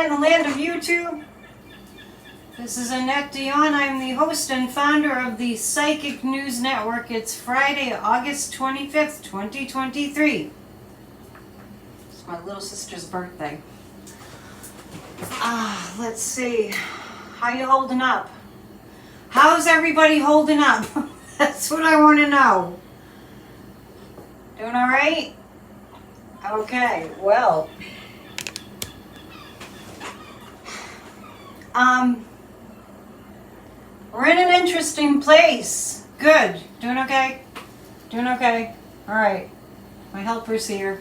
there in the land of YouTube. This is Annette Dion. I'm the host and founder of the Psychic News Network. It's Friday, August 25th, 2023. It's my little sister's birthday. Let's see. How you holding up? How's everybody holding up? That's what I want to know. Doing all right? Okay, well. We're in an interesting place. Good. Doing okay? Doing okay? All right. My helper's here.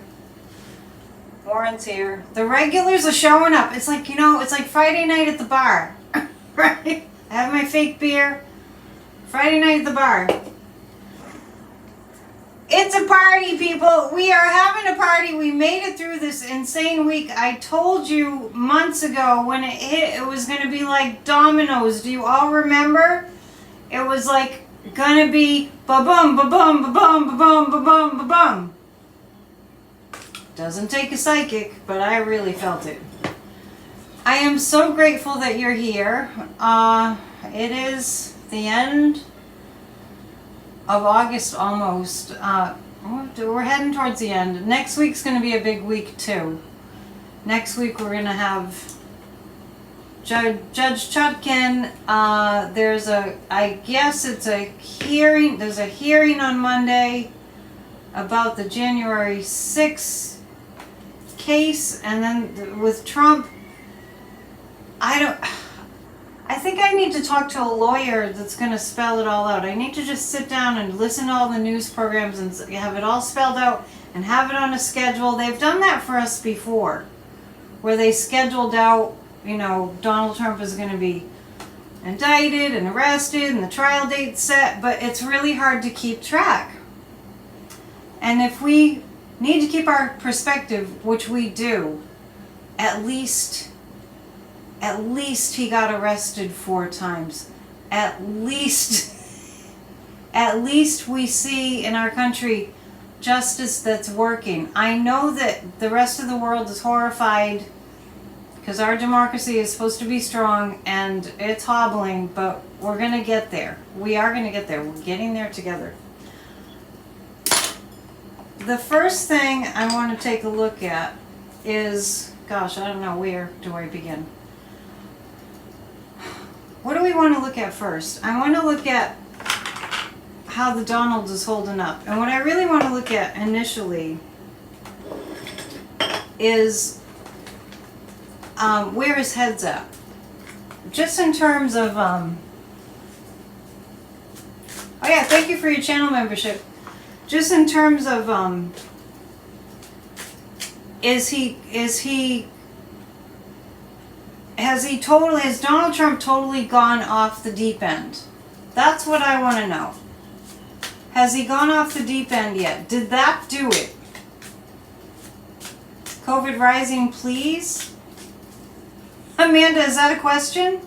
Warren's here. The regulars are showing up. It's like, it's like Friday night at the bar. Right? I have my fake beer. Friday night at the bar. It's a party, people. We are having a party. We made it through this insane week. I told you months ago when it hit, it was going to be like dominoes. Do you all remember? It was like going to be ba-bum, ba-bum, ba-bum, ba-bum, ba-bum, ba-bum. Doesn't take a psychic, but I really felt it. I am so grateful that you're here. It is the end of August almost. We're heading towards the end. Next week's going to be a big week too. Next week we're going to have Judge Chutkin. I guess it's a hearing. There's a hearing on Monday about the January 6th case, and then with Trump, I think I need to talk to a lawyer that's going to spell it all out. I need to just sit down and listen to all the news programs and have it all spelled out and have it on a schedule. They've done that for us before, where they scheduled out, Donald Trump is going to be indicted and arrested and the trial date set, but it's really hard to keep track. And if we need to keep our perspective, which we do, at least he got arrested 4 times. At least we see in our country justice that's working. I know that the rest of the world is horrified because our democracy is supposed to be strong and it's hobbling, but we're going to get there. We are going to get there. We're getting there together. The first thing I want to take a look at is, gosh, I don't know, where do I begin? What do we want to look at first? I want to look at how the Donald is holding up. And what I really want to look at initially is where his head's at. Just in terms of, oh yeah, thank you for your channel membership. Just in terms of, has Donald Trump totally gone off the deep end? That's what I want to know. Has he gone off the deep end yet? Did that do it? COVID rising, please? Amanda, is that a question?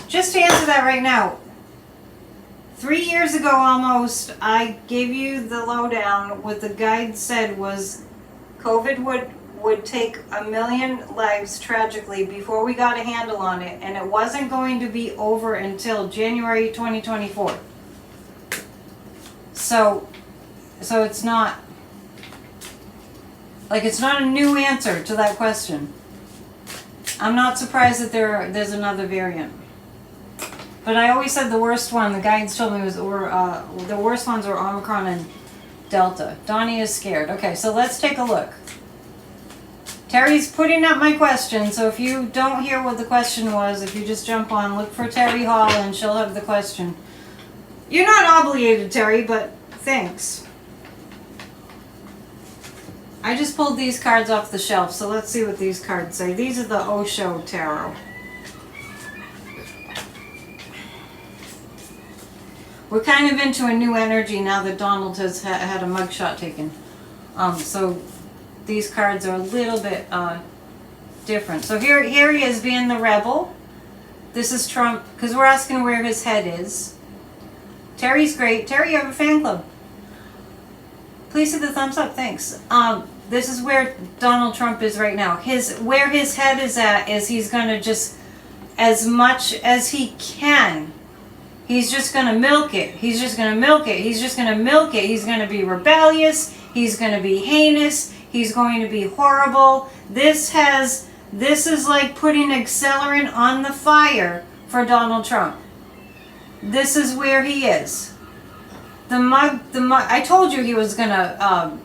Just to answer that right now. 3 years ago almost, I gave you the lowdown. What the guide said was COVID would take 1 million lives tragically before we got a handle on it, and it wasn't going to be over until January 2024. So it's not a new answer to that question. I'm not surprised that there's another variant. But I always said the worst one, the guides told me, the worst ones were Omicron and Delta. Donnie is scared. Okay, so let's take a look. Terry's putting up my question, so if you don't hear what the question was, if you just jump on, look for Terry Hall and she'll have the question. You're not obligated, Terry, but thanks. I just pulled these cards off the shelf, so let's see what these cards say. These are the Osho Tarot. We're kind of into a new energy now that Donald has had a mugshot taken. So these cards are a little bit different. So here he is being the rebel. This is Trump, because we're asking where his head is. Terry's great. Terry, you have a fan club. Please hit the thumbs up. Thanks. This is where Donald Trump is right now. Where his head is at is he's going to just, as much as he can, he's just going to milk it. He's just going to milk it. He's just going to milk it. He's going to be rebellious. He's going to be heinous. He's going to be horrible. This is like putting accelerant on the fire for Donald Trump. This is where he is. The mug, I told you he was gonna,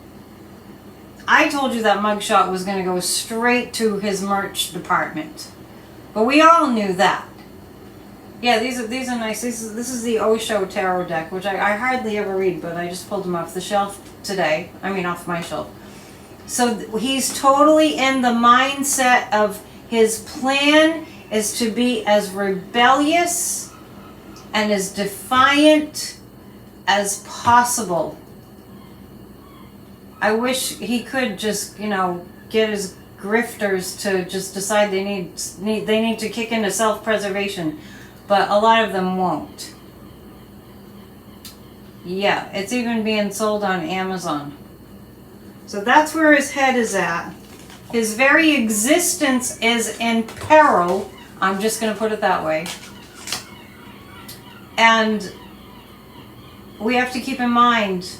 I told you that mugshot was gonna go straight to his merch department. But we all knew that. Yeah, these are nice. This is the Osho Tarot deck, which I hardly ever read, but I just pulled them off the shelf today. I mean, off my shelf. So he's totally in the mindset of his plan is to be as rebellious and as defiant as possible. I wish he could just, get his grifters to just decide they need to kick into self-preservation, but a lot of them won't. Yeah, it's even being sold on Amazon. So that's where his head is at. His very existence is in peril. I'm just going to put it that way. And we have to keep in mind,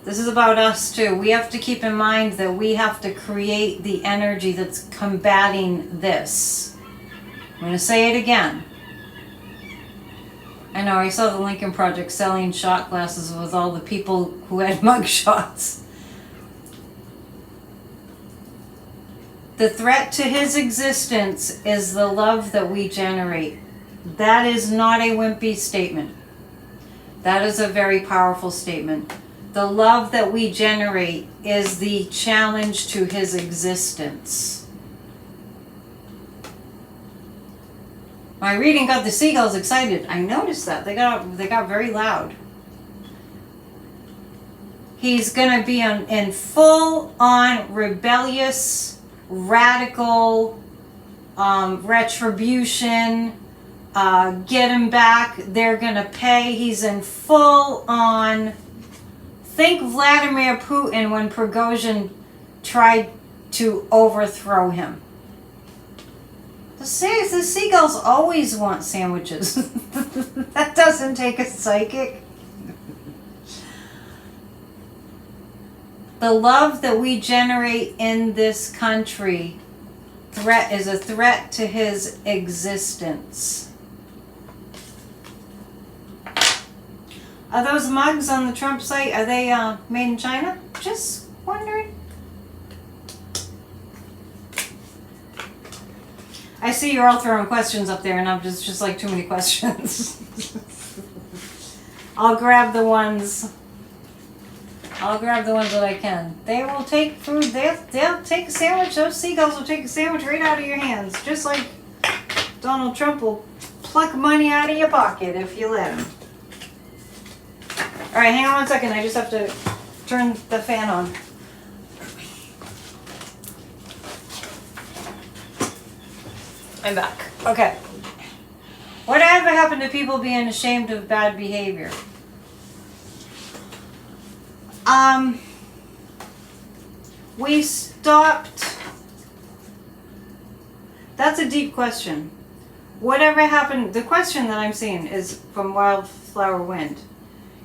this is about us too. We have to keep in mind that we have to create the energy that's combating this. I'm going to say it again. I know, I saw the Lincoln Project selling shot glasses with all the people who had mug shots. The threat to his existence is the love that we generate. That is not a wimpy statement. That is a very powerful statement. The love that we generate is the challenge to his existence. My reading got the seagulls excited. I noticed that. They got very loud. He's going to be in full-on rebellious, radical retribution. Get him back. They're going to pay. He's in full-on... Think Vladimir Putin when Prigozhin tried to overthrow him. The seagulls always want sandwiches. That doesn't take a psychic. The love that we generate in this country is a threat to his existence. Are those mugs on the Trump site, are they made in China? Just wondering. I see you're all throwing questions up there, and I'm just like too many questions. I'll grab the ones that I can. They will take food. They'll take a sandwich. Those seagulls will take a sandwich right out of your hands, just like Donald Trump will pluck money out of your pocket if you let him. All right, hang on 1 second. I just have to turn the fan on. I'm back. Okay. Whatever happened to people being ashamed of bad behavior? We stopped. That's a deep question. Whatever happened, the question that I'm seeing is from Wildflower Wind,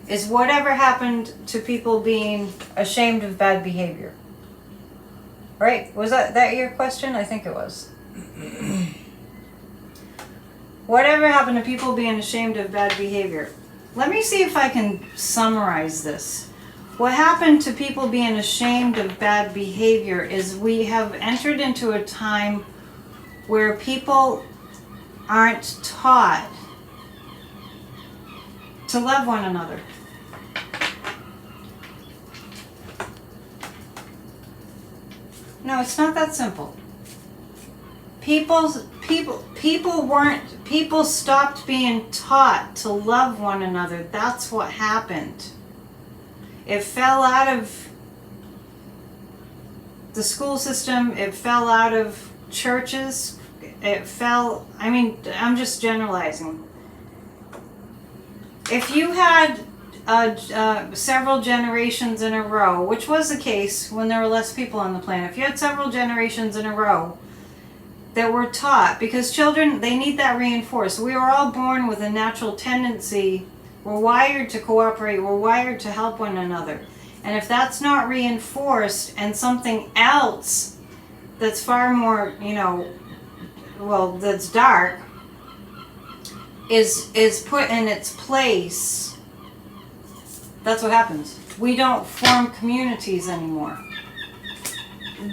is whatever happened to people being ashamed of bad behavior? Right? Was that your question? I think it was. Whatever happened to people being ashamed of bad behavior? Let me see if I can summarize this. What happened to people being ashamed of bad behavior is we have entered into a time where people aren't taught to love one another. No, it's not that simple. People stopped being taught to love one another. That's what happened. It fell out of the school system. It fell out of churches. I'm just generalizing. If you had several generations in a row, which was the case when there were less people on the planet, if you had several generations in a row that were taught, because children, they need that reinforced. We are all born with a natural tendency. We're wired to cooperate. We're wired to help one another. And if that's not reinforced, and something else that's far more, that's dark, is put in its place, that's what happens. We don't form communities anymore.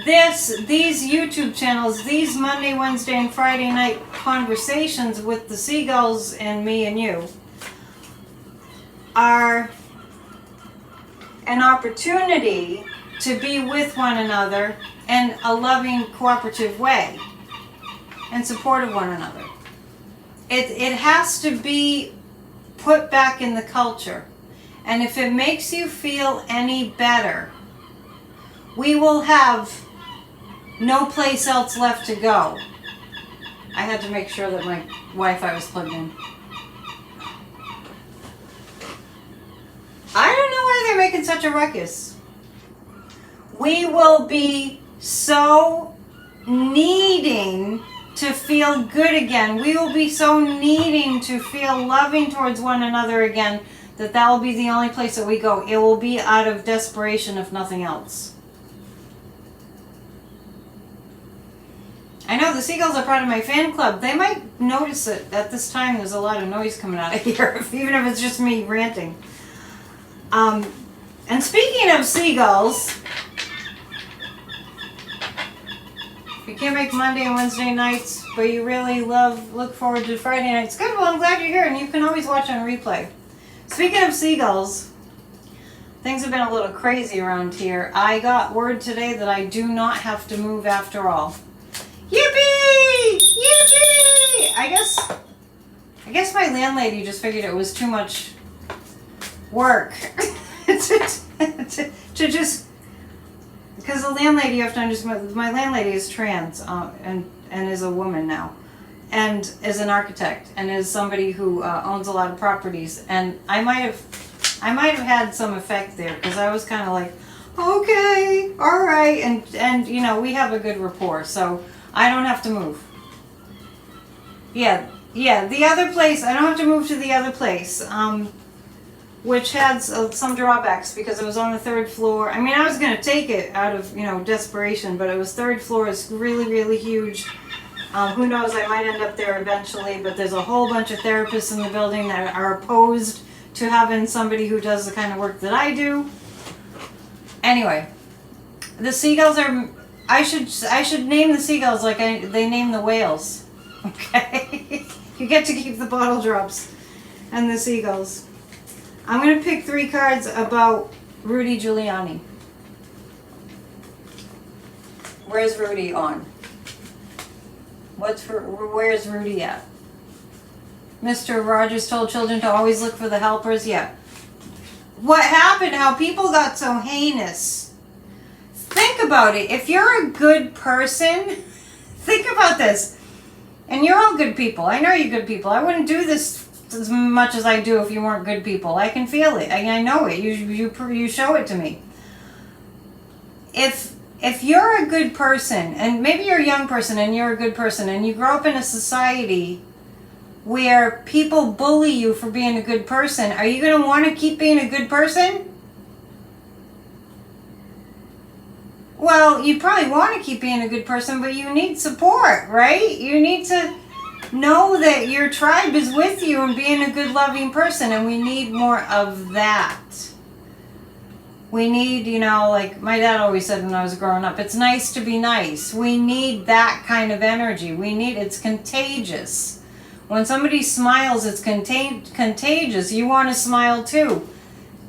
These YouTube channels, these Monday, Wednesday, and Friday night conversations with the seagulls and me and you are an opportunity to be with one another in a loving, cooperative way and support of one another. It has to be put back in the culture. And if it makes you feel any better, we will have no place else left to go. I had to make sure that my Wi-Fi was plugged in. I don't know why they're making such a ruckus. We will be so needing to feel good again. We will be so needing to feel loving towards one another again that will be the only place that we go. It will be out of desperation, if nothing else. I know the seagulls are part of my fan club. They might notice it at this time. There's a lot of noise coming out of here, even if it's just me ranting. And speaking of seagulls, if you can't make Monday and Wednesday nights, but you really look forward to Friday nights, good, well, I'm glad you're here, and you can always watch on replay. Speaking of seagulls, things have been a little crazy around here. I got word today that I do not have to move after all. Yippee! Yippee! I guess my landlady just figured it was too much work to just, because the landlady, you have to understand, my landlady is trans and is a woman now, and is an architect, and is somebody who owns a lot of properties, and I might have had some effect there, because I was kind of like, okay, all right, and we have a good rapport, so I don't have to move. Yeah, the other place, I don't have to move to the other place, which had some drawbacks, because it was on the 3rd floor. I mean, I was going to take it out of, desperation, but it was 3rd floor. It's really, really huge. Who knows, I might end up there eventually, but there's a whole bunch of therapists in the building that are opposed to having somebody who does the kind of work that I do. Anyway, the seagulls are, I should name the seagulls like they name the whales. Okay? You get to keep the bottle drops and the seagulls. I'm going to pick 3 cards about Rudy Giuliani. Where's Rudy on? Where's Rudy at? Mr. Rogers told children to always look for the helpers. Yeah. What happened? How people got so heinous. Think about it. If you're a good person, think about this. And you're all good people. I know you're good people. I wouldn't do this as much as I do if you weren't good people. I can feel it. I know it. You show it to me. If you're a good person, and maybe you're a young person and you're a good person, and you grow up in a society where people bully you for being a good person, are you going to want to keep being a good person? Well, you probably want to keep being a good person, but you need support, right? You need to know that your tribe is with you and being a good, loving person, and we need more of that. We need, like my dad always said when I was growing up, it's nice to be nice. We need that kind of energy. It's contagious. When somebody smiles, it's contagious. You want to smile too.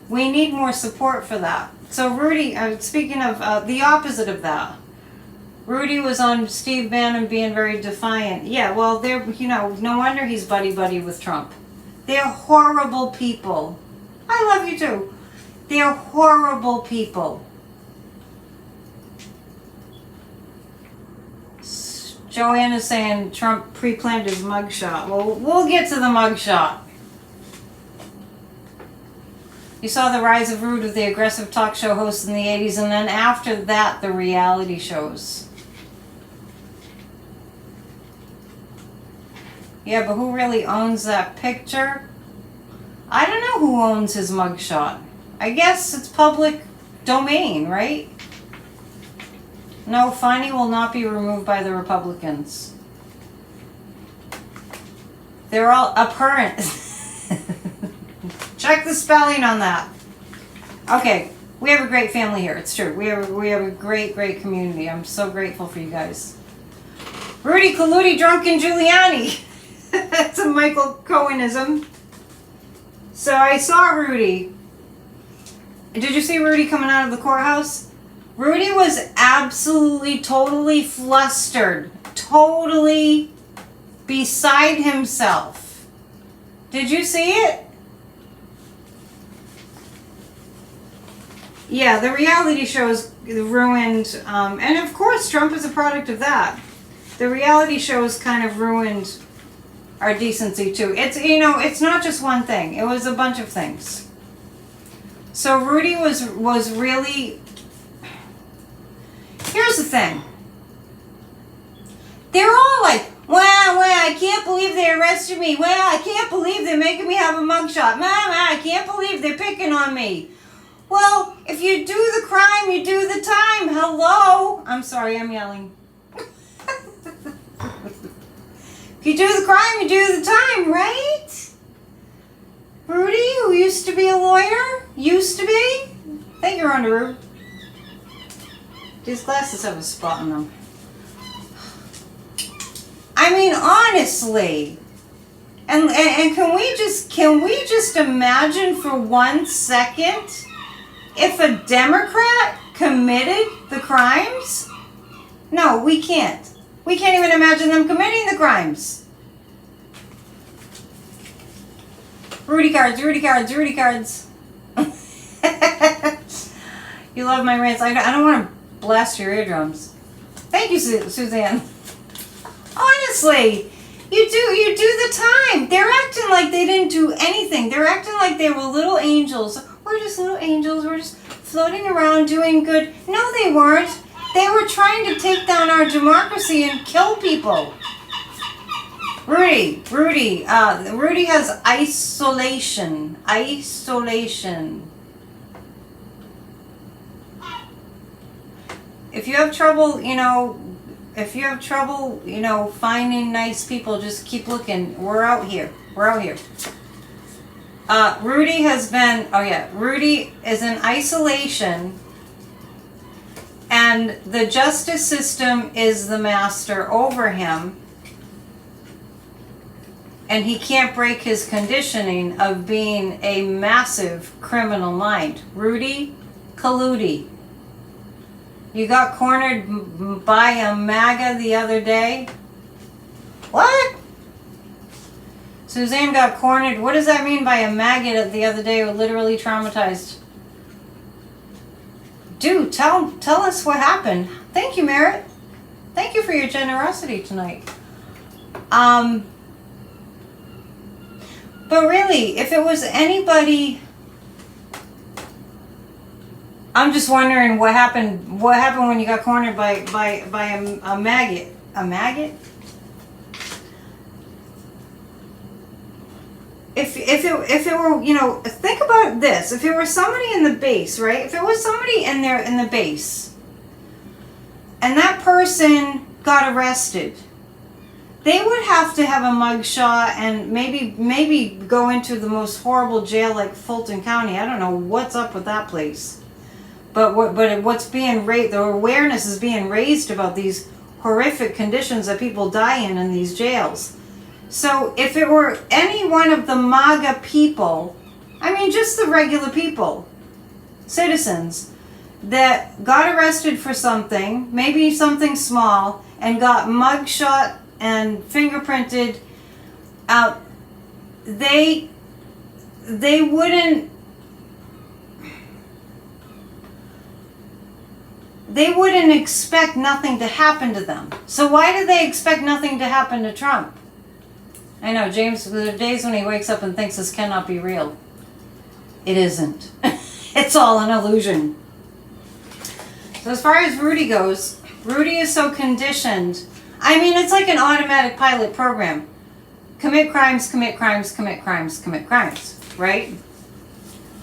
We need more support for that. So Rudy, speaking of the opposite of that, Rudy was on Steve Bannon being very defiant. Yeah, well, no wonder he's buddy-buddy with Trump. They're horrible people. I love you too. They're horrible people. Joanne is saying Trump pre-planned his mugshot. Well, we'll get to the mugshot. You saw the rise of Rude, of the aggressive talk show host in the 80s, and then after that, the reality shows. Yeah, but who really owns that picture? I don't know who owns his mugshot. I guess it's public domain, right? No, Fani will not be removed by the Republicans. They're all apparent. Check the spelling on that. Okay, we have a great family here. It's true. We have a great community. I'm so grateful for you guys. Rudy Colludi, Drunken Giuliani. That's a Michael Cohenism. So I saw Rudy. Did you see Rudy coming out of the courthouse? Rudy was absolutely, totally flustered. Totally beside himself. Did you see it? Yeah, the reality shows ruined, and of course Trump is a product of that. The reality shows kind of ruined our decency too. It's, you know, it's not just one thing. It was a bunch of things. So Rudy was really, here's the thing. They're all like, wow, I can't believe they arrested me. Wow, I can't believe they're making me have a mugshot. I can't believe they're picking on me. Well, if you do the crime, you do the time. Hello? I'm sorry, I'm yelling. If you do the crime, you do the time, right? Rudy, who used to be a lawyer, used to be. Thank you, Rhonda Rude. These glasses have a spot in them. I mean, honestly. And can we just imagine for 1 second if a Democrat committed the crimes? No, we can't. We can't even imagine them committing the crimes. Rudy cards, Rudy cards, Rudy cards. You love my rants. I don't want to blast your eardrums. Thank you, Suzanne. Honestly, you do the time. They're acting like they didn't do anything. They're acting like they were little angels. We're just little angels. We're just floating around doing good. No, they weren't. They were trying to take down our democracy and kill people. Rudy has isolation. If you have trouble, finding nice people, just keep looking. We're out here. Rudy is in isolation, and the justice system is the master over him, and he can't break his conditioning of being a massive criminal mind. Rudy Colludi. You got cornered by a MAGA the other day? What? Suzanne got cornered. What does that mean by a MAGA the other day? Who literally traumatized. Dude, tell us what happened. Thank you, Merritt. Thank you for your generosity tonight. But really, if it was anybody, I'm just wondering what happened. What happened when you got cornered by a maggot? A maggot? If it were, think about this. If it were somebody in the base, right? If it was somebody in the base, and that person got arrested, they would have to have a mugshot and maybe go into the most horrible jail like Fulton County. I don't know what's up with that place. But what's being raised, the awareness is being raised about these horrific conditions that people die in these jails. So if it were any one of the MAGA people, I mean just the regular people, citizens, that got arrested for something, maybe something small, and got mugshot and fingerprinted out, they wouldn't expect nothing to happen to them. So why do they expect nothing to happen to Trump? I know, James, there are days when he wakes up and thinks this cannot be real. It isn't. It's all an illusion. So as far as Rudy goes, Rudy is so conditioned. I mean, it's like an automatic pilot program. Commit crimes, commit crimes, commit crimes, commit crimes, right?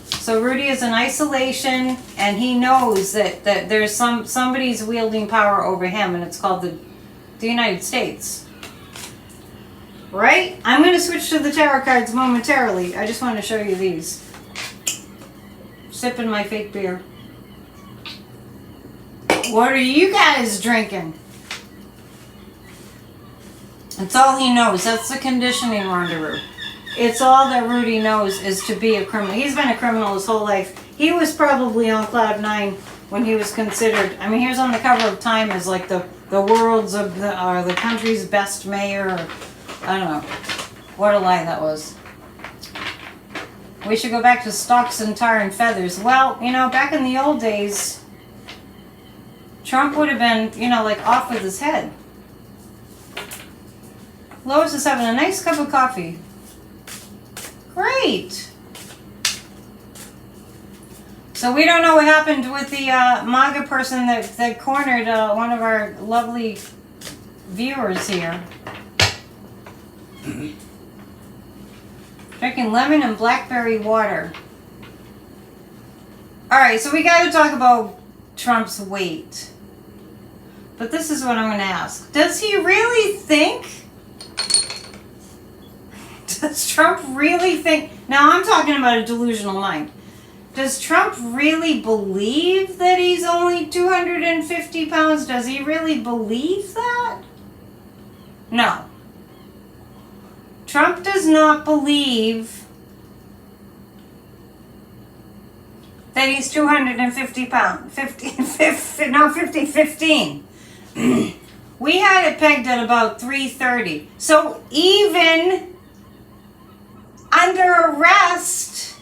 So Rudy is in isolation, and he knows that there's somebody's wielding power over him, and it's called the United States. Right? I'm going to switch to the tarot cards momentarily. I just want to show you these. Sipping my fake beer. What are you guys drinking? That's all he knows. That's the conditioning rendezvous. It's all that Rudy knows is to be a criminal. He's been a criminal his whole life. He was probably on cloud 9 when he was considered. I mean, he was on the cover of Time as like the world's of the country's best mayor. Or, I don't know. What a lie that was. We should go back to stocks and tar and feathers. Well, you know, back in the old days, Trump would have been, you know, like off with his head. Lois is having a nice cup of coffee. Great. So we don't know what happened with the MAGA person that cornered one of our lovely viewers here. Drinking lemon and blackberry water. Alright, so we got to talk about Trump's weight. But this is what I'm going to ask. Does he really think? Does Trump really think? Now I'm talking about a delusional mind. Does Trump really believe that he's only 250 pounds? Does he really believe that? No. Trump does not believe that he's 250 pounds. 15. We had it pegged at about 330. So even under arrest,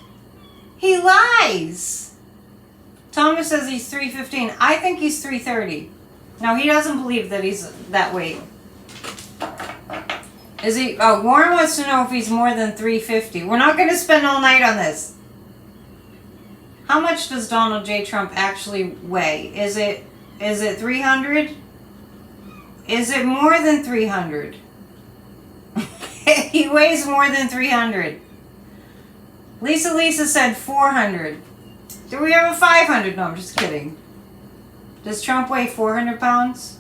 he lies. Thomas says he's 315. I think he's 330. No, he doesn't believe that he's that weight. Is he? Oh, Warren wants to know if he's more than 350. We're not going to spend all night on this. How much does Donald J. Trump actually weigh? Is it 300? Is it more than 300? He weighs more than 300. Lisa said 400. Do we have a 500? No, I'm just kidding. Does Trump weigh 400 pounds?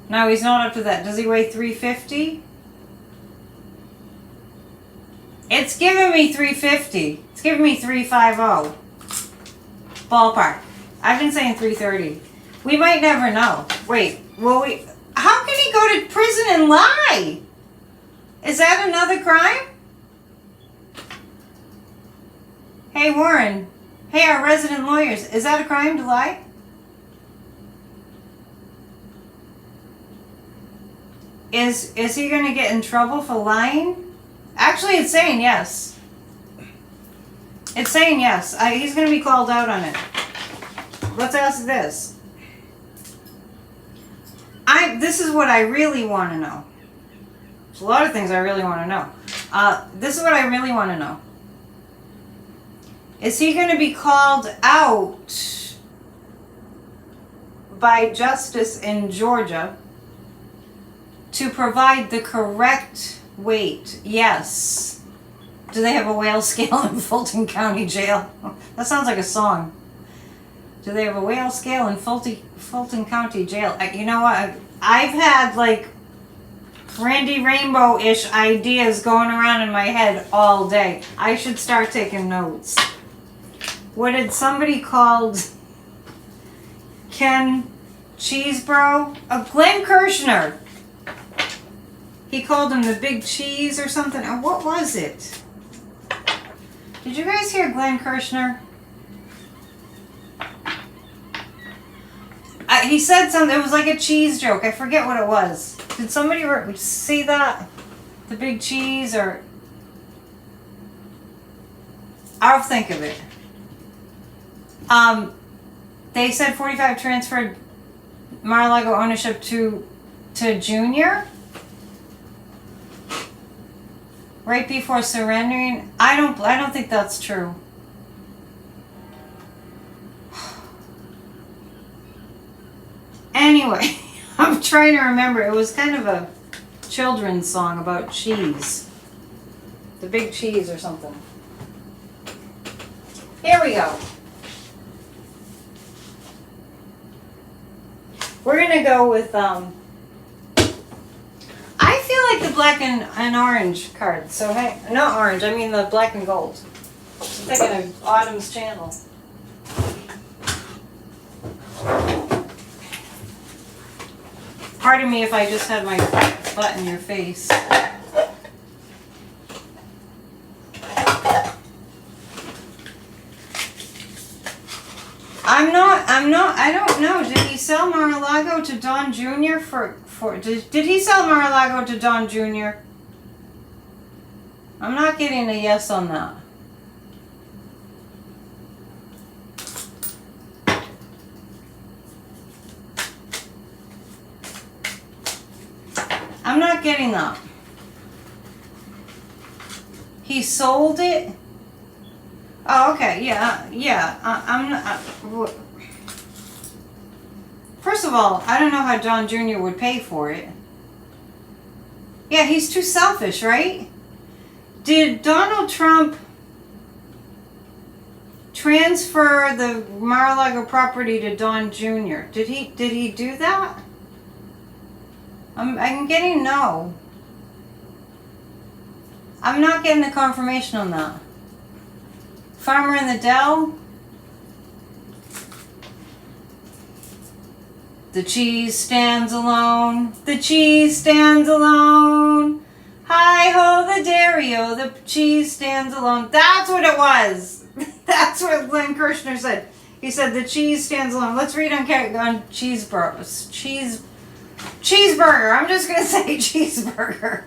No, he's not up to that. Does he weigh 350? It's giving me 350. It's giving me 350. Ballpark. I've been saying 330. We might never know. Wait, will we? How can he go to prison and lie? Is that another crime? Hey, Warren. Hey, our resident lawyers. Is that a crime to lie? Is he going to get in trouble for lying? Actually, it's saying yes. It's saying yes. He's going to be called out on it. Let's ask this. This is what I really want to know. There's a lot of things I really want to know. This is what I really want to know. Is he going to be called out by justice in Georgia to provide the correct weight? Yes. Do they have a whale scale in Fulton County Jail? That sounds like a song. Do they have a whale scale in Fulton County Jail? You know what? I've had like Randy Rainbow-ish ideas going around in my head all day. I should start taking notes. What did somebody called Ken Cheesebro? Glenn Kirshner. He called him the Big Cheese or something. What was it? Did you guys hear Glenn Kirshner? He said something. It was like a cheese joke. I forget what it was. Did somebody see that? The Big Cheese or... I'll think of it. They said 45 transferred Mar-a-Lago ownership to Junior right before surrendering. I don't think that's true. Anyway, I'm trying to remember. It was kind of a children's song about cheese. The big cheese or something. Here we go. We're going to go with, I feel like the black and orange card. So, hey, not orange, I mean the black and gold. I'm thinking of Autumn's channel. Pardon me if I just had my butt in your face. I don't know. Did he sell Mar-a-Lago to Don Jr. Did he sell Mar-a-Lago to Don Jr.? I'm not getting a yes on that. I'm not getting that. He sold it? Oh, okay, yeah. I'm not... First of all, I don't know how Don Jr. would pay for it. Yeah, he's too selfish, right? Did Donald Trump transfer the Mar-a-Lago property to Don Jr.? Did he do that? I'm getting no. I'm not getting the confirmation on that. Farmer in the Dell. The cheese stands alone. The cheese stands alone. Hi-ho, the dairy-o, the cheese stands alone. That's what it was. That's what Glenn Kirshner said. He said the cheese stands alone. Let's read on cheeseburger. Cheeseburger. I'm just going to say cheeseburger.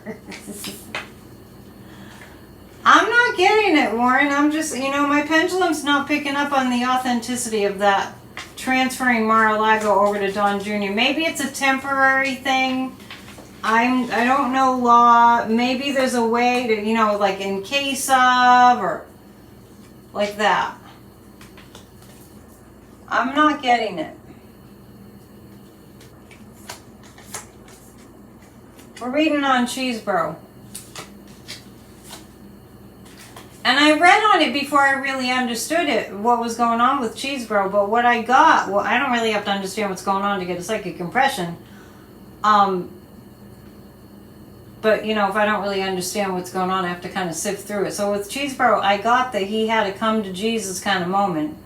I'm not getting it, Warren. I'm just, my pendulum's not picking up on the authenticity of that transferring Mar-a-Lago over to Don Jr. Maybe it's a temporary thing. I don't know law. Maybe there's a way to, like in case of or like that. I'm not getting it. We're reading on Cheesebro. And I read on it before I really understood it, what was going on with Cheesebro. But what I got, well, I don't really have to understand what's going on to get a psychic impression. But, if I don't really understand what's going on, I have to kind of sift through it. So with Cheesebro, I got that he had a come to Jesus kind of moment.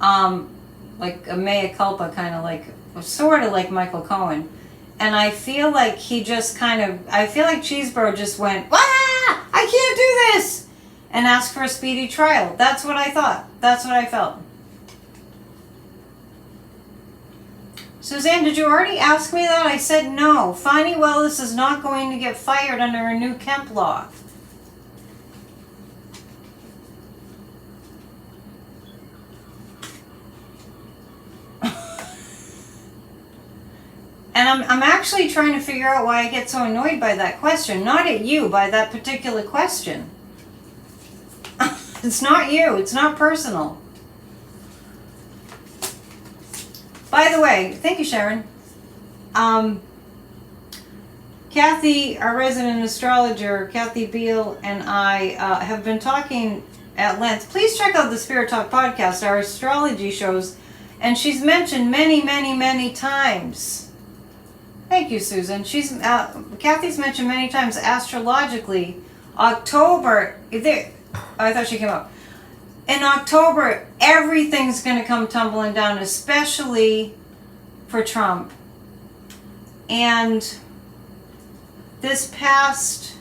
Like a mea culpa kind of like, sort of like Michael Cohen. And I feel like he just I feel like Cheesebro just went, I can't do this! And asked for a speedy trial. That's what I thought. That's what I felt. Suzanne, did you already ask me that? I said no. Fani Willis is not going to get fired under a new Kemp law. And I'm actually trying to figure out why I get so annoyed by that question. Not at you, by that particular question. It's not you. It's not personal. By the way, thank you, Sharon. Kathy, our resident astrologer, Kathy Beal, and I have been talking at length. Please check out the Spirit Talk podcast, our astrology shows. And she's mentioned many, many, many times. Thank you, Susan. Kathy's mentioned many times astrologically. October, I thought she came up. In October, everything's going to come tumbling down, especially for Trump. And this past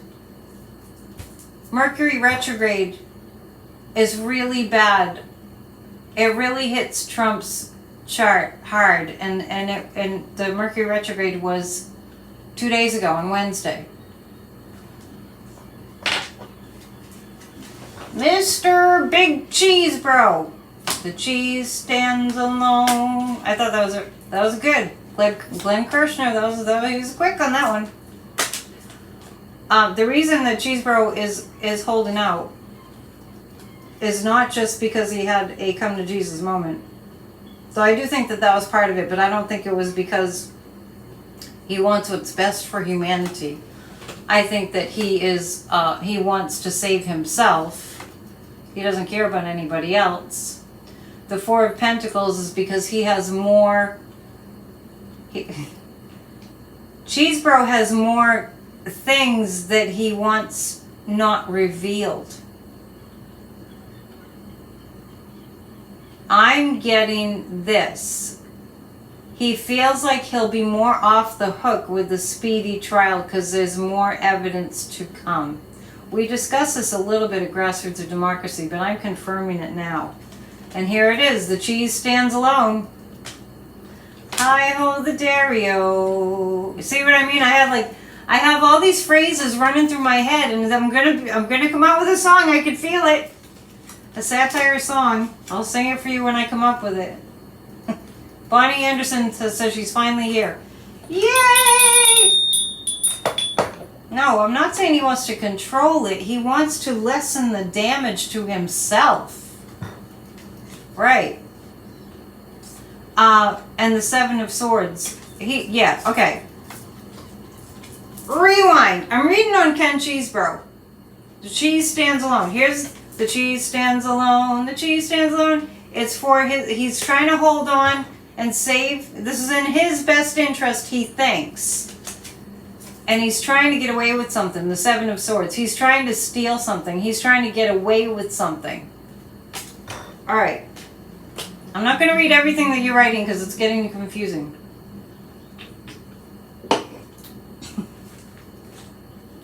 Mercury retrograde is really bad. It really hits Trump's chart hard. And the Mercury retrograde was 2 days ago on Wednesday. Mr. Big Cheese Bro. The cheese stands alone. I thought that was good. Glenn Kirshner, he was quick on that one. The reason that Cheese Bro is holding out is not just because he had a come to Jesus moment. So I do think that that was part of it, but I don't think it was because he wants what's best for humanity. I think that he wants to save himself. He doesn't care about anybody else. The Four of Pentacles is because he has more... Cheesebro has more things that he wants not revealed. I'm getting this. He feels like he'll be more off the hook with the speedy trial because there's more evidence to come. We discussed this a little bit at Grassroots of Democracy, but I'm confirming it now. And here it is. The cheese stands alone. Hi-ho the dairy-o. See what I mean? I have all these phrases running through my head, and I'm gonna come out with a song. I could feel it. A satire song. I'll sing it for you when I come up with it. Bonnie Anderson says she's finally here. Yay! No, I'm not saying he wants to control it. He wants to lessen the damage to himself. Right. And the Seven of Swords. Yeah, okay. Rewind. I'm reading on Ken Cheesebro. The cheese stands alone. Here's the cheese stands alone. The cheese stands alone. It's for he's trying to hold on and save. This is in his best interest, he thinks. And he's trying to get away with something. The Seven of Swords. He's trying to steal something. He's trying to get away with something. All right. I'm not going to read everything that you're writing because it's getting confusing.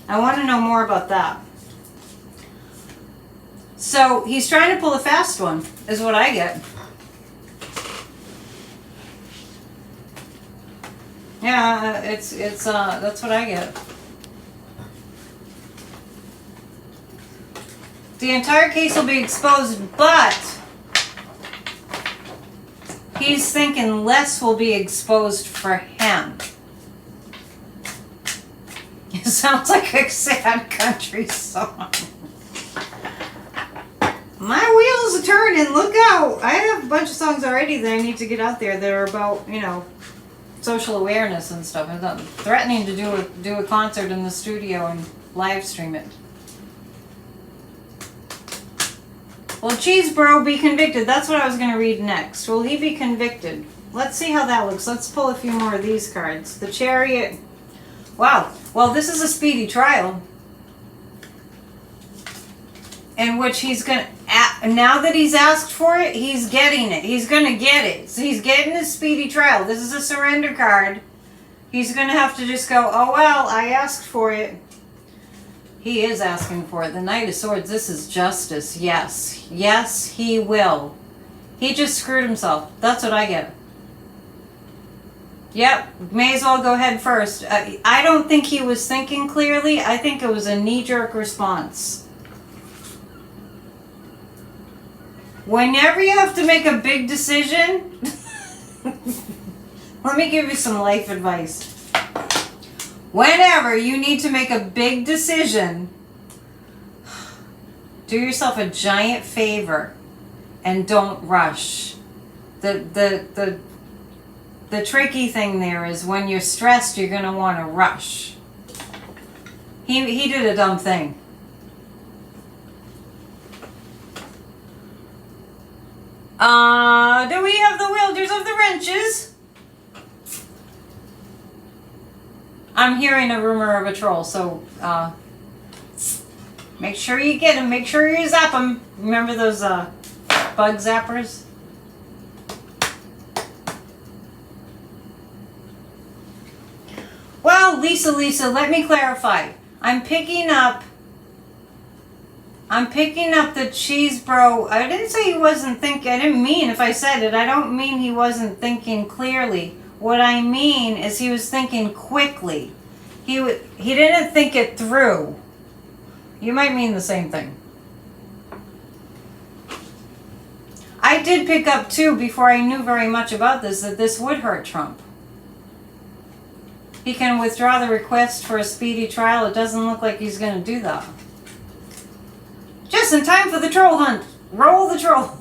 I want to know more about that. So he's trying to pull a fast one, is what I get. Yeah, it's that's what I get. The entire case will be exposed, but he's thinking less will be exposed for him. It sounds like a sad country song. My wheels are turning, look out! I have a bunch of songs already that I need to get out there that are about, you know, social awareness and stuff. I'm threatening to do a concert in the studio and live stream it. Will Cheesebro be convicted? That's what I was going to read next. Will he be convicted? Let's see how that looks. Let's pull a few more of these cards. The Chariot. Wow. Well, this is a speedy trial. In which he's going to, now that he's asked for it, he's getting it. He's going to get it. So he's getting a speedy trial. This is a surrender card. He's going to have to just go, oh, well, I asked for it. He is asking for it. The Knight of Swords, this is justice. Yes. Yes, he will. He just screwed himself. That's what I get. Yep, may as well go head first. I don't think he was thinking clearly. I think it was a knee-jerk response. Whenever you have to make a big decision, let me give you some life advice. Whenever you need to make a big decision, do yourself a giant favor and don't rush. The tricky thing there is when you're stressed, you're going to want to rush. He did a dumb thing. Do we have the wielders of the wrenches? I'm hearing a rumor of a troll, so make sure you get him. Make sure you zap him. Remember those bug zappers? Well, Lisa, let me clarify. I'm picking up the Cheesebro. I didn't say he wasn't thinking. I didn't mean, if I said it, I don't mean he wasn't thinking clearly. What I mean is he was thinking quickly. He didn't think it through. You might mean the same thing. I did pick up too, before I knew very much about this, that this would hurt Trump. He can withdraw the request for a speedy trial. It doesn't look like he's going to do that. Just in time for the troll hunt. Roll the troll.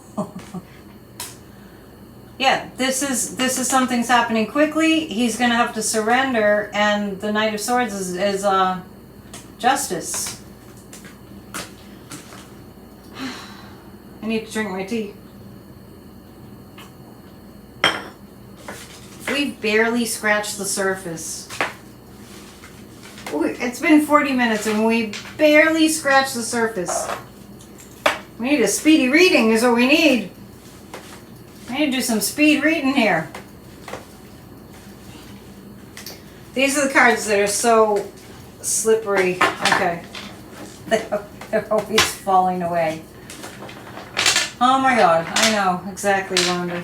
Yeah, this is something's happening quickly. He's gonna have to surrender, and the Knight of Swords is justice. I need to drink my tea. We've barely scratched the surface. It's been 40 minutes and we barely scratched the surface. We need a speedy reading is what we need. I need to do some speed reading here. These are the cards that are so slippery. Okay. They're always falling away. Oh my god, I know exactly, Rhonda.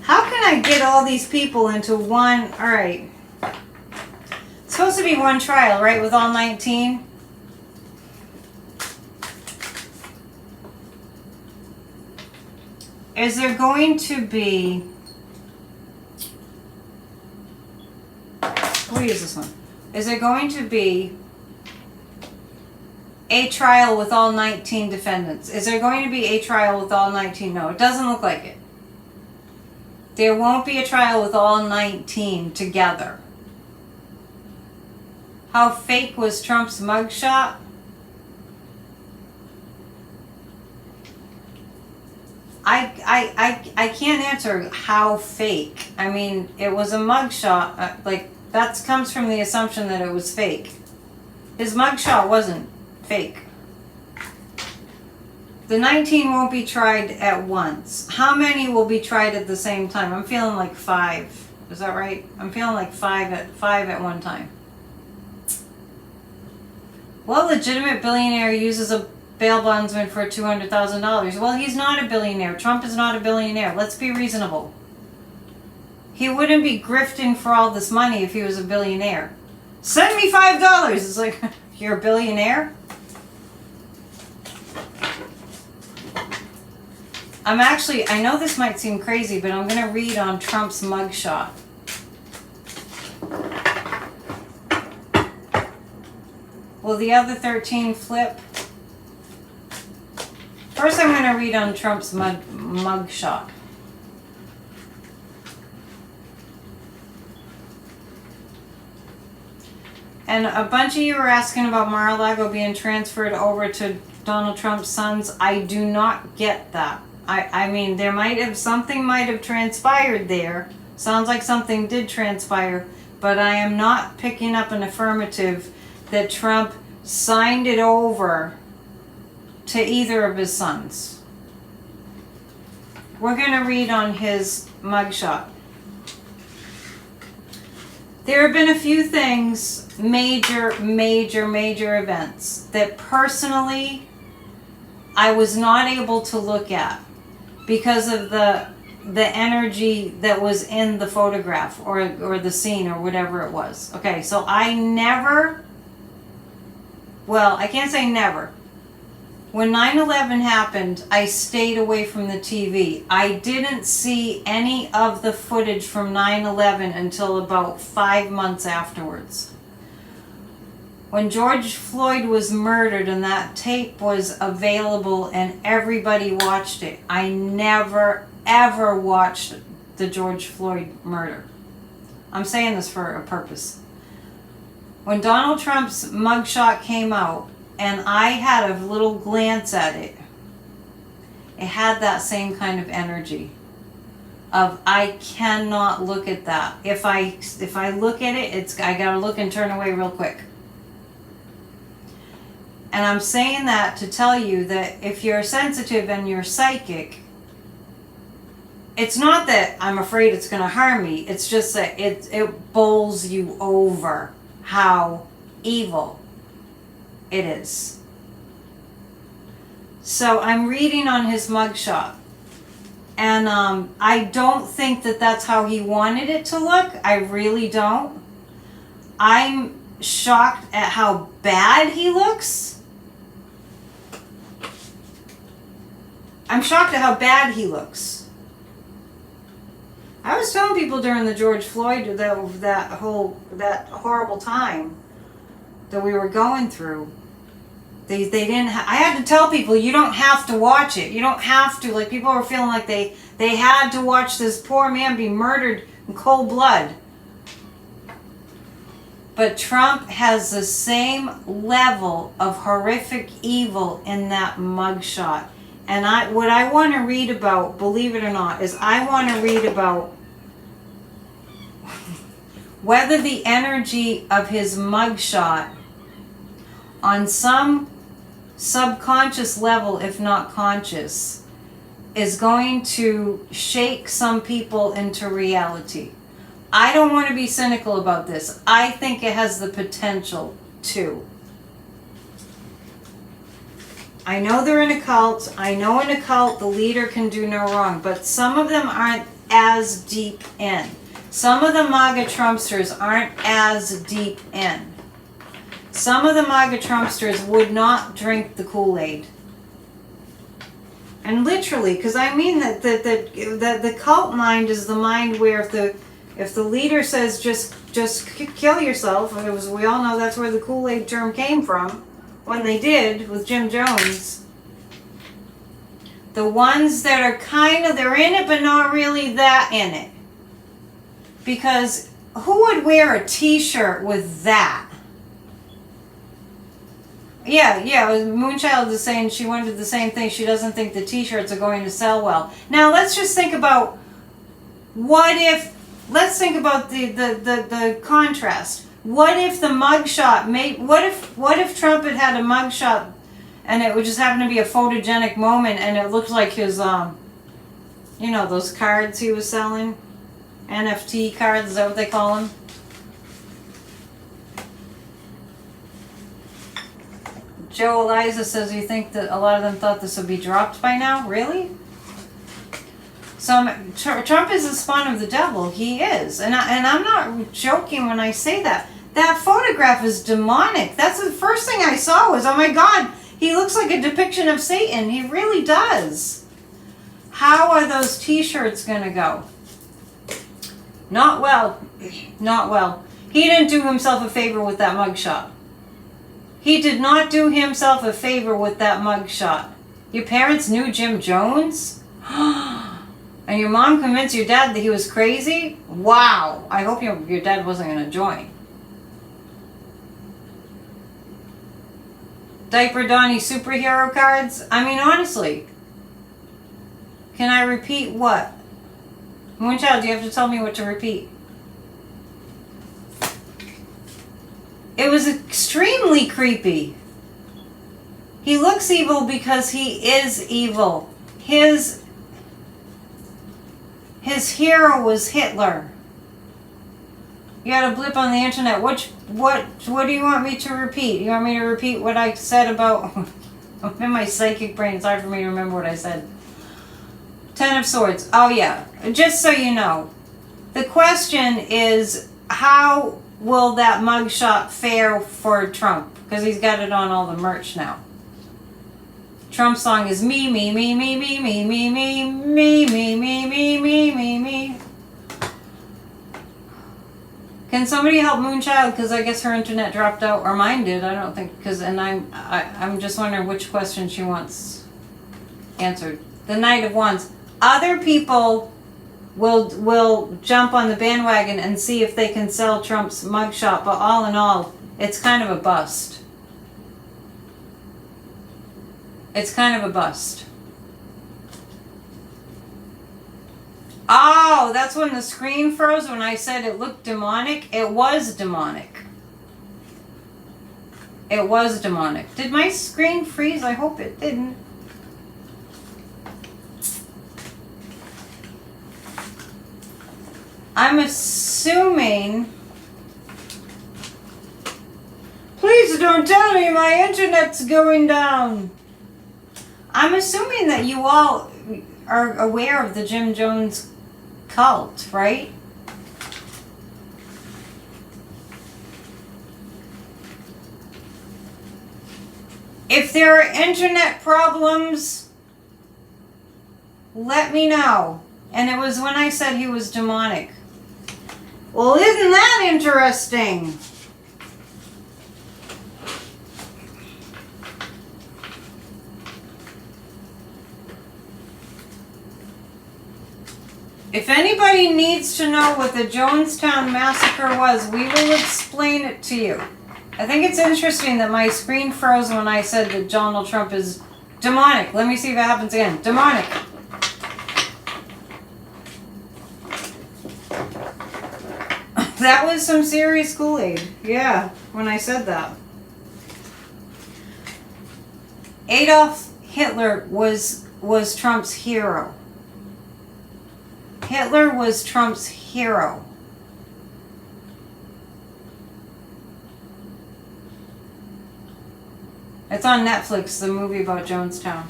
How can I get all these people into one? Alright. It's supposed to be one trial, right, with all 19? Is there going to be... We'll use this one. Is there going to be a trial with all 19 defendants? Is there going to be a trial with all 19? No, it doesn't look like it. There won't be a trial with all 19 together. How fake was Trump's mugshot? I can't answer how fake. I mean, it was a mugshot. Like, that comes from the assumption that it was fake. His mugshot wasn't fake. The 19 won't be tried at once. How many will be tried at the same time? I'm feeling like 5. Is that right? I'm feeling like 5 at one time. Well, legitimate billionaire uses a bail bondsman for $200,000. Well, he's not a billionaire. Trump is not a billionaire. Let's be reasonable. He wouldn't be grifting for all this money if he was a billionaire. Send me $5. It's like, you're a billionaire? I know this might seem crazy, but I'm going to read on Trump's mugshot. Will the other 13 flip? First, I'm going to read on Trump's mugshot. And a bunch of you are asking about Mar-a-Lago being transferred over to Donald Trump's sons. I do not get that. I mean, something might have transpired there. Sounds like something did transpire, but I am not picking up an affirmative that Trump signed it over to either of his sons. We're going to read on his mugshot. There have been a few things, major events, that personally I was not able to look at because of the energy that was in the photograph or the scene or whatever it was. Okay, so I can't say never. When 9/11 happened, I stayed away from the TV. I didn't see any of the footage from 9/11 until about 5 months afterwards. When George Floyd was murdered and that tape was available and everybody watched it, I never ever watched the George Floyd murder. I'm saying this for a purpose. When Donald Trump's mugshot came out and I had a little glance at it, it had that same kind of energy of I cannot look at that. If I look at it, I gotta look and turn away real quick. And I'm saying that to tell you that if you're sensitive and you're psychic, it's not that I'm afraid it's going to harm me. It's just that it bowls you over how evil it is. So I'm reading on his mugshot. And I don't think that that's how he wanted it to look. I really don't. I'm shocked at how bad he looks. I'm shocked at how bad he looks. I was telling people during the George Floyd, that horrible time that we were going through, They didn't. I had to tell people you don't have to watch it. You don't have to. Like people were feeling like they had to watch this poor man be murdered in cold blood. But Trump has the same level of horrific evil in that mugshot. And what I want to read about, believe it or not, is I want to read about whether the energy of his mugshot on some subconscious level, if not conscious, is going to shake some people into reality. I don't want to be cynical about this. I think it has the potential to. I know they're in a cult. I know in a cult the leader can do no wrong, but some of them aren't as deep in. Some of the MAGA Trumpsters aren't as deep in. Some of the MAGA Trumpsters would not drink the Kool-Aid. And literally, because I mean that the cult mind is the mind where if the leader says just kill yourself, we all know that's where the Kool-Aid term came from. When they did with Jim Jones, the ones that are they're in it but not really that in it. Because who would wear a t-shirt with that? Yeah, Moonchild is saying she wanted the same thing. She doesn't think the t-shirts are going to sell well. Now let's just think about let's think about the contrast. What if the mugshot what if Trump had a mugshot and it would just happen to be a photogenic moment and it looked like his those cards he was selling? NFT cards, is that what they call them? Joe Eliza says you think that a lot of them thought this would be dropped by now? Really? So Trump is a spawn of the devil. He is. And I'm not joking when I say that. That photograph is demonic. That's the first thing I saw was, oh my God, he looks like a depiction of Satan. He really does. How are those t-shirts going to go? Not well. Not well. He didn't do himself a favor with that mugshot. He did not do himself a favor with that mugshot. Your parents knew Jim Jones? And your mom convinced your dad that he was crazy? Wow. I hope your dad wasn't going to join. Diaper Donnie superhero cards? I mean, honestly. Can I repeat what? Moonchild, do you have to tell me what to repeat? It was extremely creepy. He looks evil because he is evil. His hero was Hitler. You had a blip on the internet. What do you want me to repeat? You want me to repeat what I said about... I'm in my psychic brain. It's hard for me to remember what I said. Ten of Swords. Oh yeah. Just so you know. The question is, how will that mugshot fare for Trump? Because he's got it on all the merch now. Trump's song is me, me, me, me, me, me, me, me, me, me, me, me, me, me, me. Can somebody help Moonchild? Because I guess her internet dropped out, or mine did. I don't think. I'm just wondering which question she wants answered. The Knight of Wands. Other people will jump on the bandwagon and see if they can sell Trump's mugshot, but all in all, it's kind of a bust. It's kind of a bust. Oh, that's when the screen froze when I said it looked demonic. It was demonic. It was demonic. Did my screen freeze? I hope it didn't. I'm assuming... Please don't tell me my internet's going down. I'm assuming that you all are aware of the Jim Jones cult, right? If there are internet problems, let me know. And it was when I said he was demonic. Well, isn't that interesting? If anybody needs to know what the Jonestown Massacre was, we will explain it to you. I think it's interesting that my screen froze when I said that Donald Trump is demonic. Let me see if it happens again. Demonic. That was some serious Kool-Aid. Yeah, when I said that. Adolf Hitler was Trump's hero. Hitler was Trump's hero. It's on Netflix, the movie about Jonestown.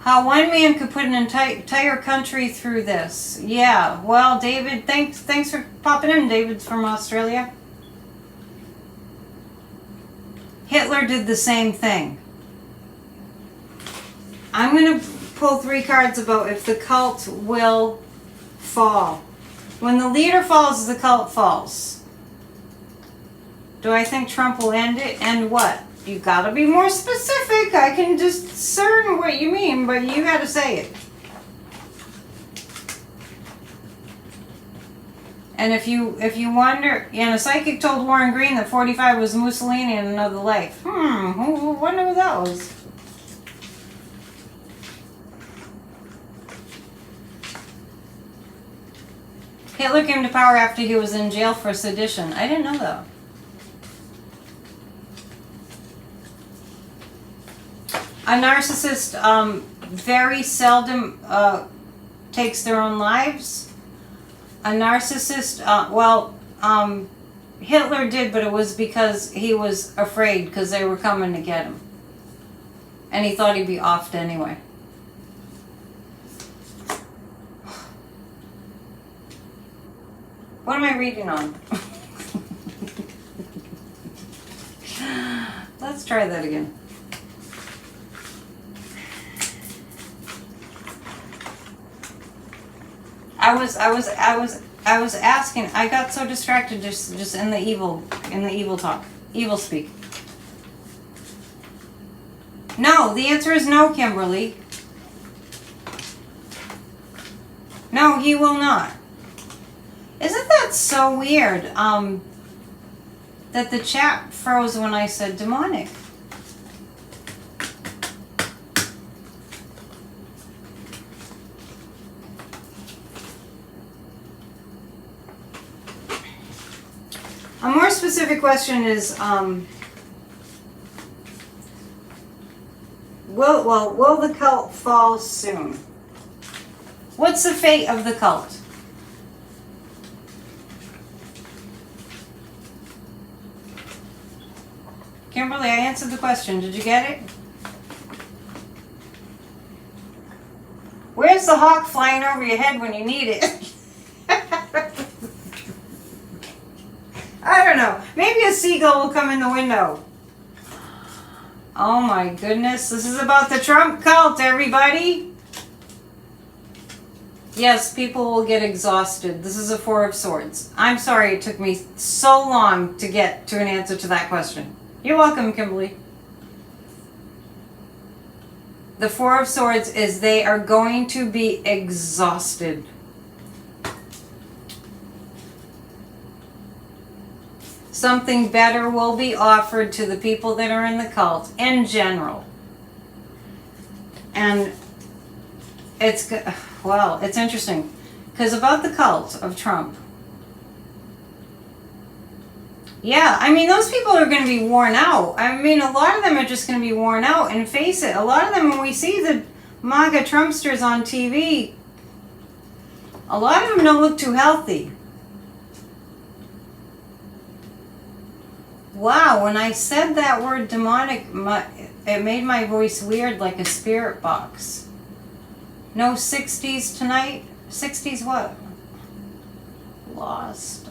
How one man could put an entire country through this. Yeah, well, David, thanks for popping in. David's from Australia. Hitler did the same thing. I'm going to pull 3 cards about if the cult will fall. When the leader falls, the cult falls. Do I think Trump will end it? End what? You gotta be more specific. I can discern what you mean, but you gotta say it. And if you wonder, and a psychic told Warren Green that 45 was Mussolini in another life. Who wonder who that was? Hitler came to power after he was in jail for sedition. I didn't know that. A narcissist very seldom takes their own lives. A narcissist, Hitler did, but it was because he was afraid because they were coming to get him. And he thought he'd be offed anyway. What am I reading on? Let's try that again. I was asking. I got so distracted just in the evil talk, evil speak. No, the answer is no, Kimberly. No, he will not. Isn't that so weird? That the chat froze when I said demonic. A more specific question is, will the cult fall soon? What's the fate of the cult? Kimberly, I answered the question. Did you get it? Where's the hawk flying over your head when you need it? I don't know. Maybe a seagull will come in the window. Oh my goodness. This is about the Trump cult, everybody. Yes, people will get exhausted. This is a 4 of Swords. I'm sorry it took me so long to get to an answer to that question. You're welcome, Kimberly. The 4 of Swords is they are going to be exhausted. Something better will be offered to the people that are in the cult in general. And it's interesting. Because about the cult of Trump. Yeah, I mean, those people are going to be worn out. I mean, a lot of them are just going to be worn out. And face it, a lot of them, when we see the MAGA Trumpsters on TV, a lot of them don't look too healthy. Wow, when I said that word demonic, it made my voice weird like a spirit box. No 60s tonight? 60s what? Lost.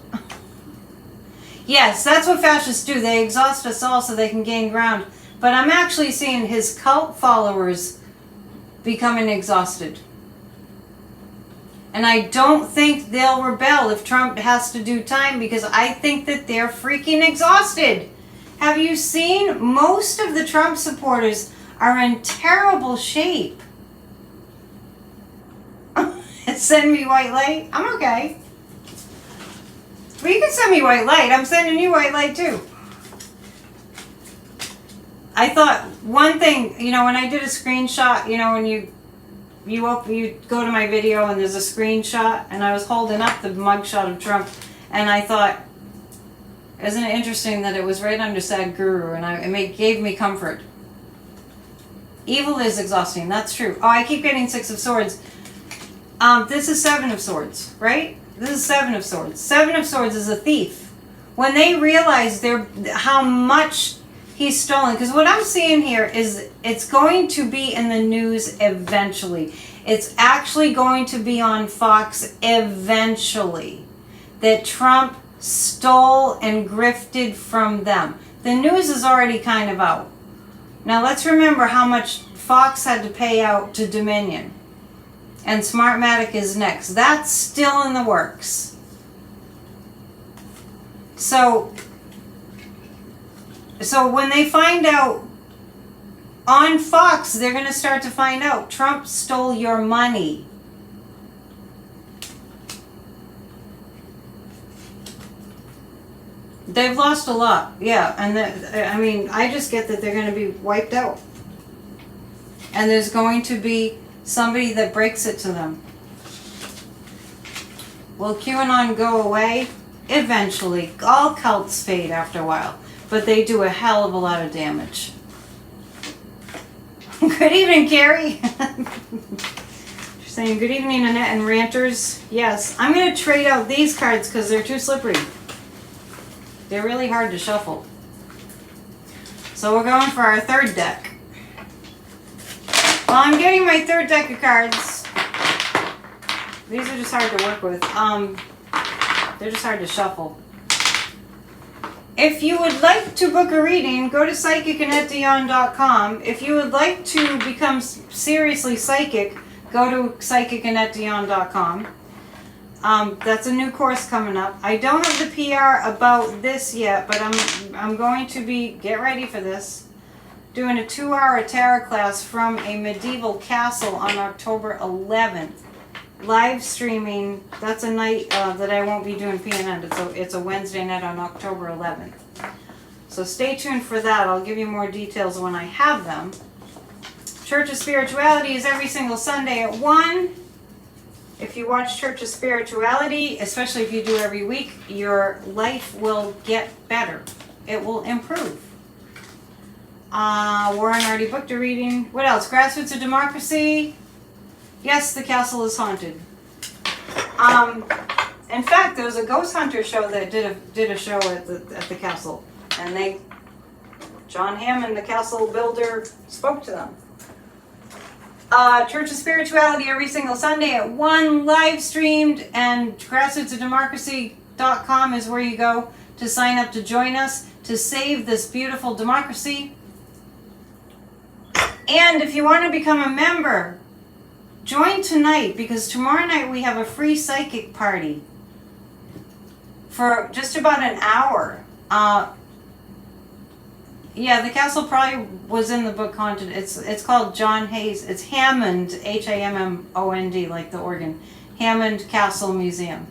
Yes, that's what fascists do. They exhaust us all so they can gain ground. But I'm actually seeing his cult followers becoming exhausted. And I don't think they'll rebel if Trump has to do time because I think that they're freaking exhausted. Have you seen most of the Trump supporters are in terrible shape. Send me white light? I'm okay. Well, you can send me white light. I'm sending you white light too. I thought one thing, you know, when I did a screenshot, you know, when you go to my video and there's a screenshot, and I was holding up the mugshot of Trump, and I thought, isn't it interesting that it was right under Sadhguru, and it gave me comfort. Evil is exhausting. That's true. Oh, I keep getting Six of Swords. This is Seven of Swords, right? This is Seven of Swords. Seven of Swords is a thief. When they realize how much he's stolen, because what I'm seeing here is it's going to be in the news eventually. It's actually going to be on Fox eventually that Trump stole and grifted from them. The news is already kind of out. Now let's remember how much Fox had to pay out to Dominion. And Smartmatic is next. That's still in the works. So when they find out on Fox, they're going to start to find out Trump stole your money. They've lost a lot, yeah. And I mean, I just get that they're going to be wiped out. And there's going to be somebody that breaks it to them. Will QAnon go away? Eventually. All cults fade after a while. But they do a hell of a lot of damage. Good evening, Carrie. She's saying, good evening, Annette and Ranters. Yes, I'm going to trade out these cards because they're too slippery. They're really hard to shuffle. So we're going for our third deck. Well, I'm getting my third deck of cards. These are just hard to work with. They're just hard to shuffle. If you would like to book a reading, go to psychicannetteDion.com. If you would like to become seriously psychic, go to psychicannetteDion.com. That's a new course coming up. I don't have the PR about this yet, but I'm going to be, get ready for this, doing a 2-hour tarot class from a medieval castle on October 11th. Live streaming, that's a night that I won't be doing PNN. It's a Wednesday night on October 11th. So stay tuned for that. I'll give you more details when I have them. Church of Spirituality is every single Sunday at 1. If you watch Church of Spirituality, especially if you do every week, your life will get better. It will improve. Warren already booked a reading. What else? Grassroots of Democracy. Yes, the castle is haunted. In fact, there was a ghost hunter show that did a show at the castle, and John Hammond, the castle builder, spoke to them. Church of Spirituality every single Sunday at 1, live streamed, and grassrootsofdemocracy.com is where you go to sign up to join us to save this beautiful democracy. And if you want to become a member, join tonight, because tomorrow night we have a free psychic party for just about an hour. Yeah, the castle probably was in the book Haunted. It's called John Hayes. It's Hammond, Hammond, like the organ. Hammond Castle Museum.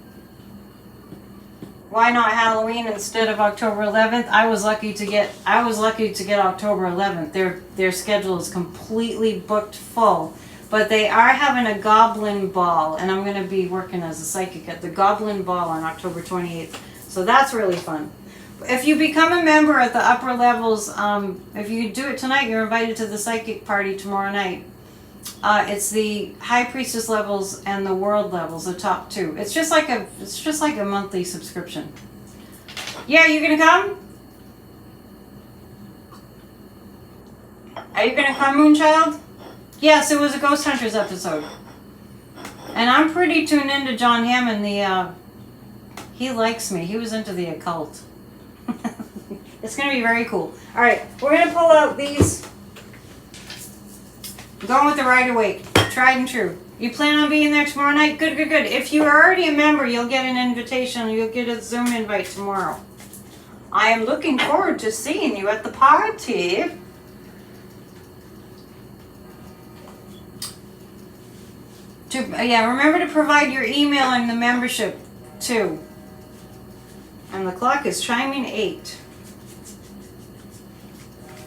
Why not Halloween instead of October 11th? I was lucky to get October 11th. Their schedule is completely booked full. But they are having a Goblin Ball, and I'm going to be working as a psychic at the Goblin Ball on October 28th. So that's really fun. If you become a member at the upper levels, if you do it tonight, you're invited to the psychic party tomorrow night. It's the High Priestess levels and the World levels, the top 2. It's just like a monthly subscription. Yeah, you gonna come? Are you gonna come, Moonchild? Yes, it was a Ghost Hunters episode. And I'm pretty tuned into John Hammond. He likes me. He was into the occult. It's going to be very cool. Alright, we're going to pull out these. Going with the Rider-Waite. Tried and true. You plan on being there tomorrow night? Good, good, good. If you are already a member, you'll get an invitation. You'll get a Zoom invite tomorrow. I am looking forward to seeing you at the party. Yeah, remember to provide your email in the membership too. And the clock is chiming 8.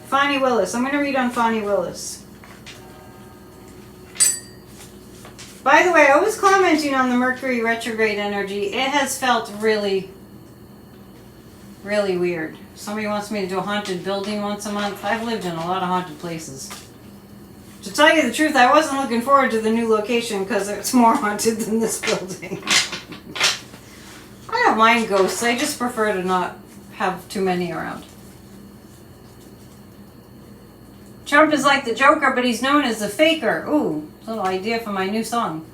Fonnie Willis. I'm going to read on Fonnie Willis. By the way, I was commenting on the Mercury retrograde energy. It has felt really, really weird. Somebody wants me to do a haunted building once a month. I've lived in a lot of haunted places. To tell you the truth, I wasn't looking forward to the new location because it's more haunted than this building. I don't mind ghosts. I just prefer to not have too many around. Trump is like the Joker, but he's known as the Faker. Ooh, little idea for my new song.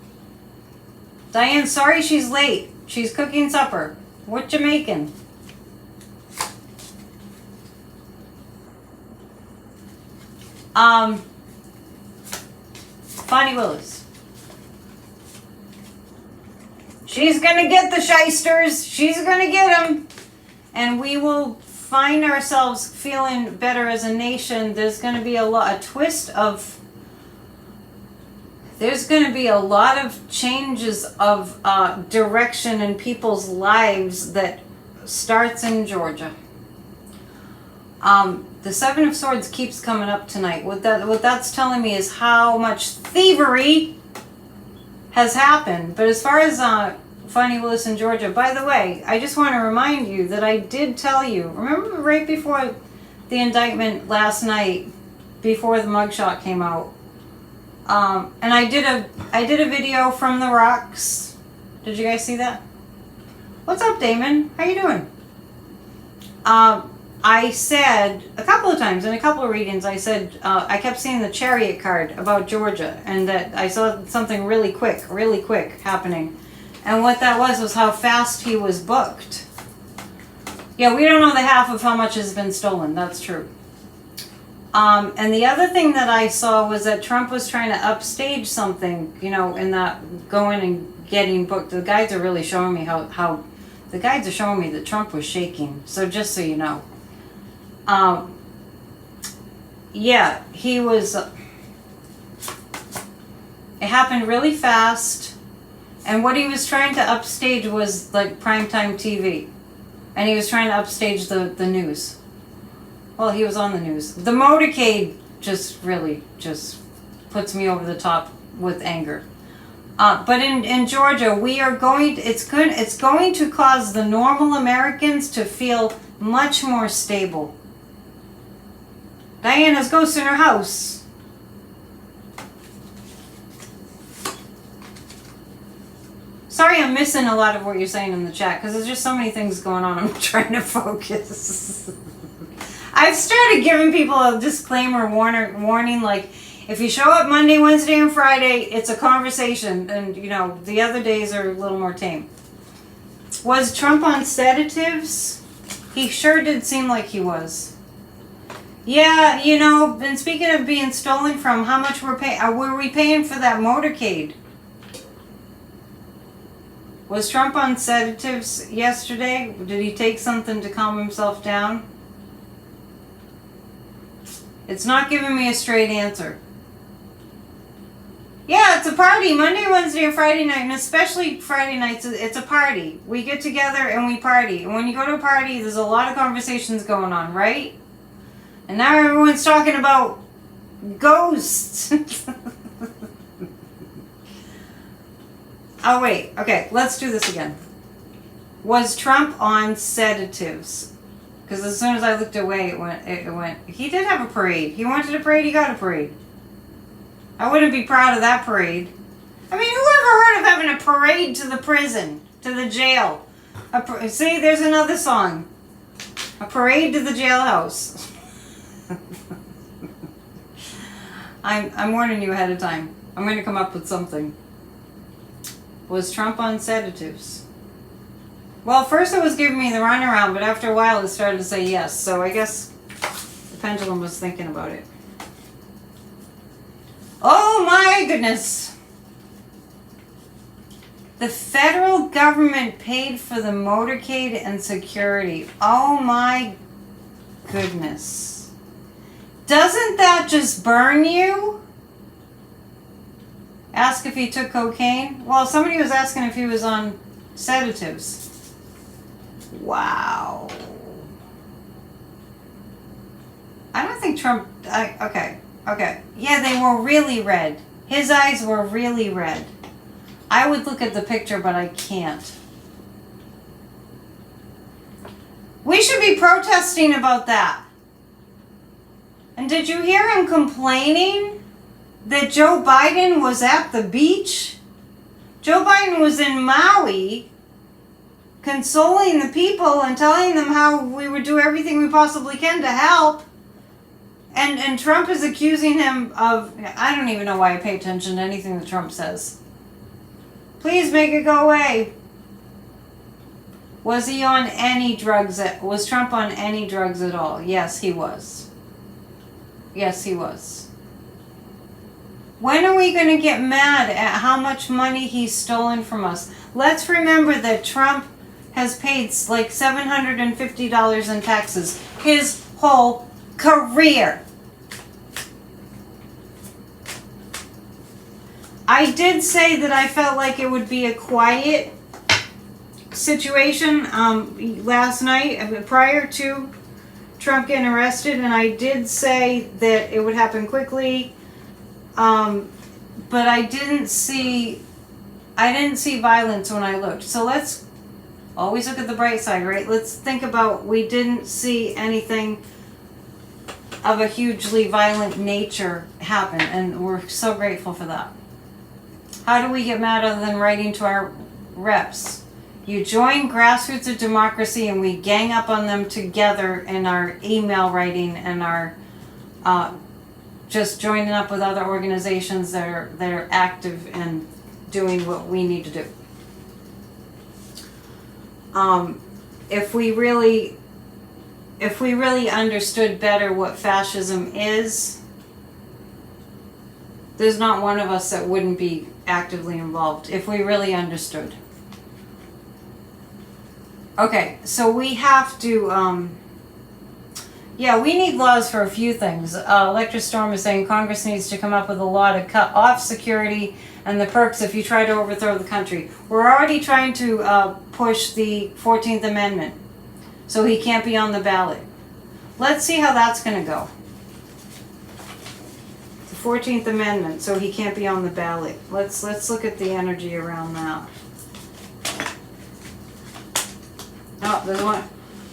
Diane, sorry she's late. She's cooking supper. What you making? Fonnie Willis. She's gonna get the shysters. She's gonna get them. And we will find ourselves feeling better as a nation. There's gonna be there's going to be a lot of changes of direction in people's lives that starts in Georgia. The Seven of Swords keeps coming up tonight. What that's telling me is how much thievery has happened. But as far as Fonnie Willis in Georgia, by the way, I just want to remind you that I did tell you, remember right before the indictment last night, before the mugshot came out, and I did a video from the rocks. Did you guys see that? What's up, Damon? How you doing? I said a couple of times in a couple of readings, I said I kept seeing the chariot card about Georgia, and that I saw something really quick happening. And what that was how fast he was booked. Yeah, we don't know the half of how much has been stolen. That's true. And the other thing that I saw was that Trump was trying to upstage something, in that going and getting booked. The guides are really showing me how the guides are showing me that Trump was shaking. So just so you know. Yeah, he was, it happened really fast. And what he was trying to upstage was like primetime TV. And he was trying to upstage the news. Well, he was on the news. The motorcade just really puts me over the top with anger. But in Georgia, it's going to cause the normal Americans to feel much more stable. Diana's ghost in her house. Sorry I'm missing a lot of what you're saying in the chat because there's just so many things going on. I'm trying to focus. I've started giving people a disclaimer warning, like, if you show up Monday, Wednesday, and Friday, it's a conversation, and, the other days are a little more tame. Was Trump on sedatives? He sure did seem like he was. Yeah, and speaking of being stolen from, how much were we paying for that motorcade? Was Trump on sedatives yesterday? Did he take something to calm himself down? It's not giving me a straight answer. Yeah, it's a party. Monday, Wednesday, and Friday night, and especially Friday nights, it's a party. We get together and we party. And when you go to a party, there's a lot of conversations going on, right? And now everyone's talking about ghosts. Oh, wait. Okay, let's do this again. Was Trump on sedatives? Because as soon as I looked away, it went. He did have a parade. He wanted a parade, he got a parade. I wouldn't be proud of that parade. I mean, who ever heard of having a parade to the prison, to the jail? See, there's another song. A parade to the jailhouse. I'm warning you ahead of time. I'm going to come up with something. Was Trump on sedatives? Well, first it was giving me the runaround, but after a while it started to say yes. So I guess the pendulum was thinking about it. Oh my goodness. The federal government paid for the motorcade and security. Oh my goodness. Doesn't that just burn you? Ask if he took cocaine. Well, somebody was asking if he was on sedatives. Wow. I don't think Trump... okay. Yeah, they were really red. His eyes were really red. I would look at the picture, but I can't. We should be protesting about that. And did you hear him complaining that Joe Biden was at the beach? Joe Biden was in Maui consoling the people and telling them how we would do everything we possibly can to help. And Trump is accusing him of... I don't even know why I pay attention to anything that Trump says. Please make it go away. Was he on any drugs? Was Trump on any drugs at all? Yes, he was. Yes, he was. When are we going to get mad at how much money he's stolen from us? Let's remember that Trump has paid like $750 in taxes his whole career. I did say that I felt like it would be a quiet situation last night prior to Trump getting arrested, and I did say that it would happen quickly, but I didn't see violence when I looked. So let's always look at the bright side, right? Let's think about, we didn't see anything of a hugely violent nature happen, and we're so grateful for that. How do we get mad other than writing to our reps? You join Grassroots of Democracy and we gang up on them together in our email writing and our just joining up with other organizations that are active and doing what we need to do. If we really understood better what fascism is, there's not one of us that wouldn't be actively involved if we really understood. Okay, so we have to, we need laws for a few things. Electra Storm is saying Congress needs to come up with a law to cut off security and the perks if you try to overthrow the country. We're already trying to push the 14th Amendment, so he can't be on the ballot. Let's see how that's going to go. 14th Amendment, so he can't be on the ballot. Let's look at the energy around that. Oh, there's one.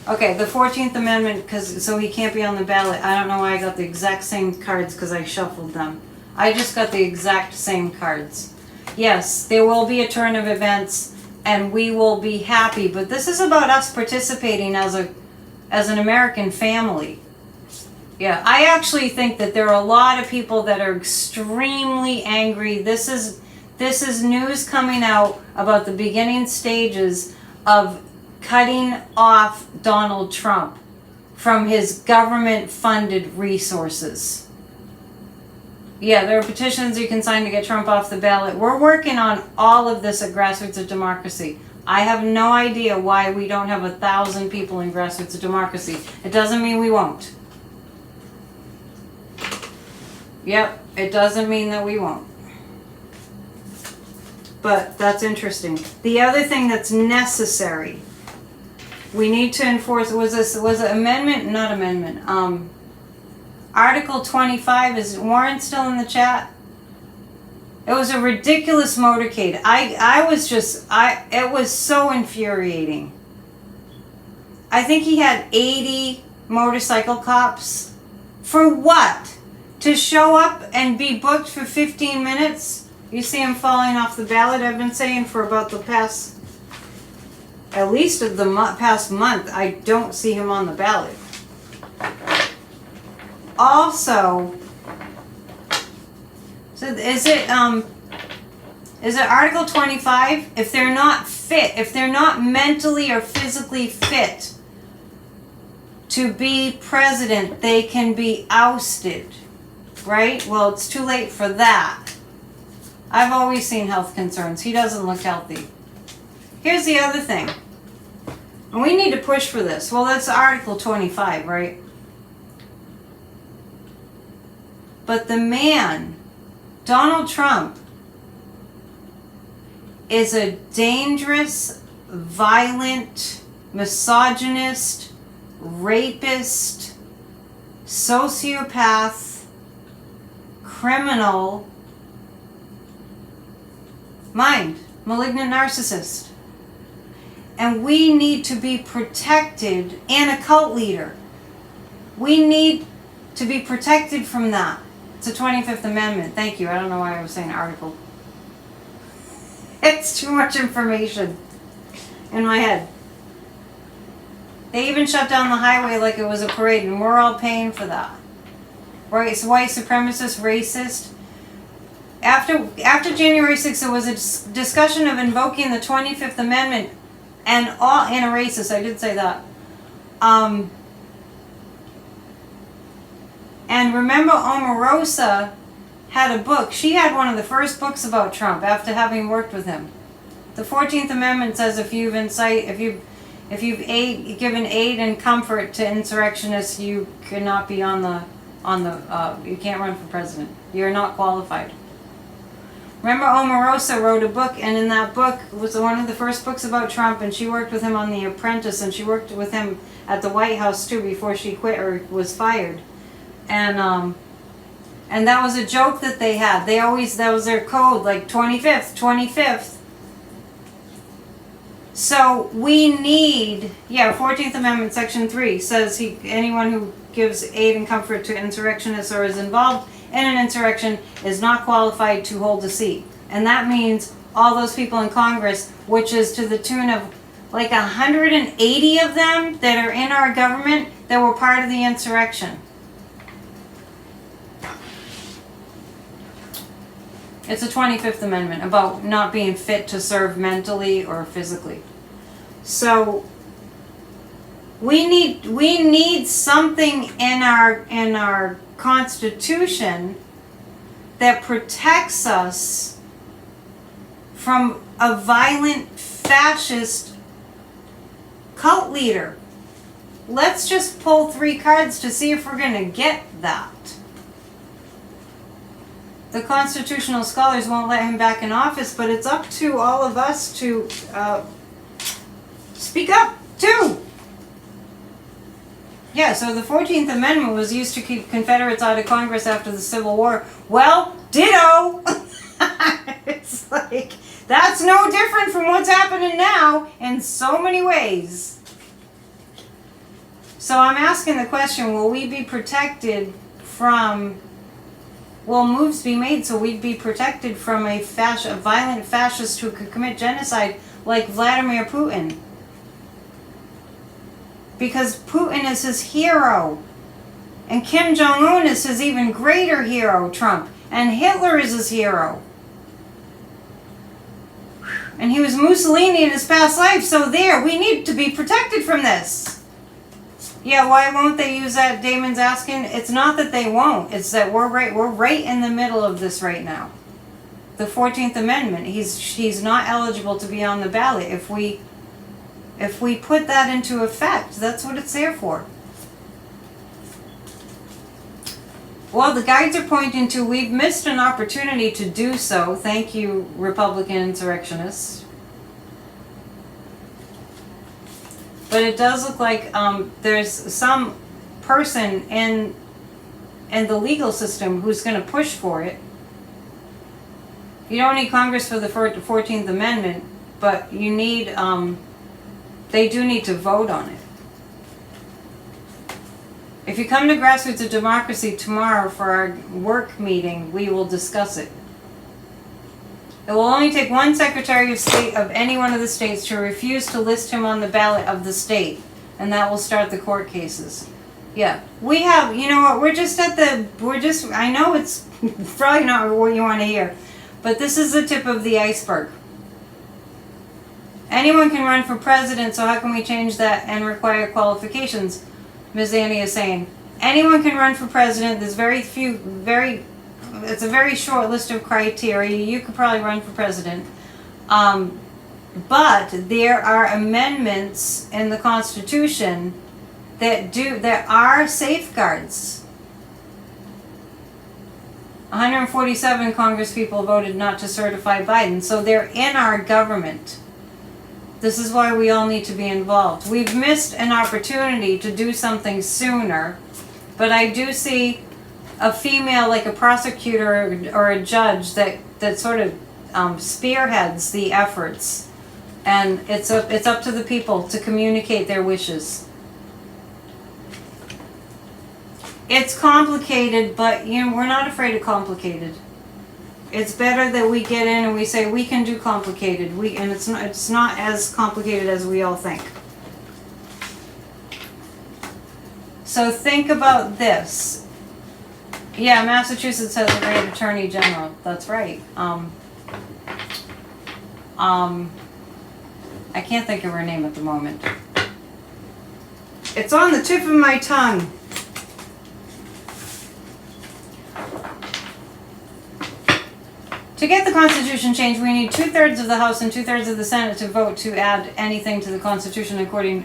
Okay, the 14th Amendment, so he can't be on the ballot. I don't know why I got the exact same cards because I shuffled them. I just got the exact same cards. Yes, there will be a turn of events and we will be happy, but this is about us participating as an American family. Yeah, I actually think that there are a lot of people that are extremely angry. This is news coming out about the beginning stages of cutting off Donald Trump from his government-funded resources. Yeah, there are petitions you can sign to get Trump off the ballot. We're working on all of this at Grassroots of Democracy. I have no idea why we don't have 1,000 people in Grassroots of Democracy. It doesn't mean we won't. Yep, it doesn't mean that we won't. But that's interesting. The other thing that's necessary, we need to enforce, was it amendment? Not amendment. Article 25, is Warren still in the chat? It was a ridiculous motorcade. It was so infuriating. I think he had 80 motorcycle cops. For what? To show up and be booked for 15 minutes? You see him falling off the ballot. I've been saying for about the past, at least of the past month, I don't see him on the ballot. Also, so is it Article 25? If they're not fit, if they're not mentally or physically fit to be president, they can be ousted. Right? Well, it's too late for that. I've always seen health concerns. He doesn't look healthy. Here's the other thing. And we need to push for this. Well, that's Article 25, right? But the man, Donald Trump, is a dangerous, violent, misogynist, rapist, sociopath, criminal mind, malignant narcissist. And we need to be protected, and a cult leader. We need to be protected from that. It's the 25th Amendment. Thank you. I don't know why I was saying article. It's too much information in my head. They even shut down the highway like it was a parade, and we're all paying for that. Right? It's white supremacist, racist. After January 6th, there was a discussion of invoking the 25th Amendment, and a racist. I did say that. And remember, Omarosa had a book. She had one of the first books about Trump after having worked with him. The 14th Amendment says if you've given aid and comfort to insurrectionists, you cannot be you can't run for president. You're not qualified. Remember, Omarosa wrote a book, and in that book was one of the first books about Trump, and she worked with him on The Apprentice, and she worked with him at the White House too before she quit or was fired. And that was a joke that they had. That was their code, like 25th. So we need, 14th Amendment, Section 3 says anyone who gives aid and comfort to insurrectionists or is involved in an insurrection is not qualified to hold a seat. And that means all those people in Congress, which is to the tune of like 180 of them that are in our government that were part of the insurrection. It's the 25th Amendment about not being fit to serve mentally or physically. So we need something in our Constitution that protects us from a violent fascist cult leader. Let's just pull 3 cards to see if we're going to get that. The constitutional scholars won't let him back in office, but it's up to all of us to speak up too. Yeah, so the 14th Amendment was used to keep Confederates out of Congress after the Civil War. Well, ditto! It's like, that's no different from what's happening now in so many ways. So I'm asking the question, will we be protected from, will moves be made so we'd be protected from a violent fascist who could commit genocide like Vladimir Putin? Because Putin is his hero. And Kim Jong-un is his even greater hero, Trump. And Hitler is his hero. And he was Mussolini in his past life, so we need to be protected from this. Yeah, why won't they use that? Damon's asking. It's not that they won't. It's that we're right in the middle of this right now. The 14th Amendment. He's not eligible to be on the ballot. If we put that into effect, that's what it's there for. Well, the guides are pointing to we've missed an opportunity to do so. Thank you, Republican insurrectionists. But it does look like there's some person in the legal system who's going to push for it. You don't need Congress for the 14th Amendment, but you need, they do need to vote on it. If you come to Grassroots of Democracy tomorrow for our work meeting, we will discuss it. It will only take one Secretary of State of any one of the states to refuse to list him on the ballot of the state, and that will start the court cases. Yeah, we have, you know what, I know it's probably not what you want to hear, but this is the tip of the iceberg. Anyone can run for president, so how can we change that and require qualifications? Ms. Annie is saying, anyone can run for president. There's it's a very short list of criteria. You could probably run for president. But there are amendments in the Constitution that are safeguards. 147 Congresspeople voted not to certify Biden. So they're in our government. This is why we all need to be involved. We've missed an opportunity to do something sooner, but I do see a female, like a prosecutor or a judge, that sort of spearheads the efforts. And it's up to the people to communicate their wishes. It's complicated, but we're not afraid of complicated. It's better that we get in and we say we can do complicated. And it's not as complicated as we all think. So think about this. Yeah, Massachusetts has a great attorney general. That's right. I can't think of her name at the moment. It's on the tip of my tongue. To get the Constitution changed, we need 2/3 of the House and 2/3 of the Senate to vote to add anything to the Constitution, including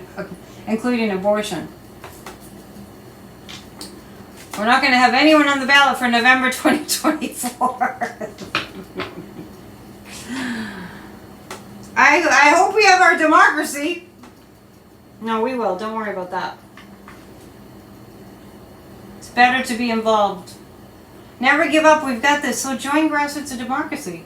abortion. We're not going to have anyone on the ballot for November 2024. I hope we have our democracy. No, we will. Don't worry about that. It's better to be involved. Never give up. We've got this. So join Grassroots of Democracy.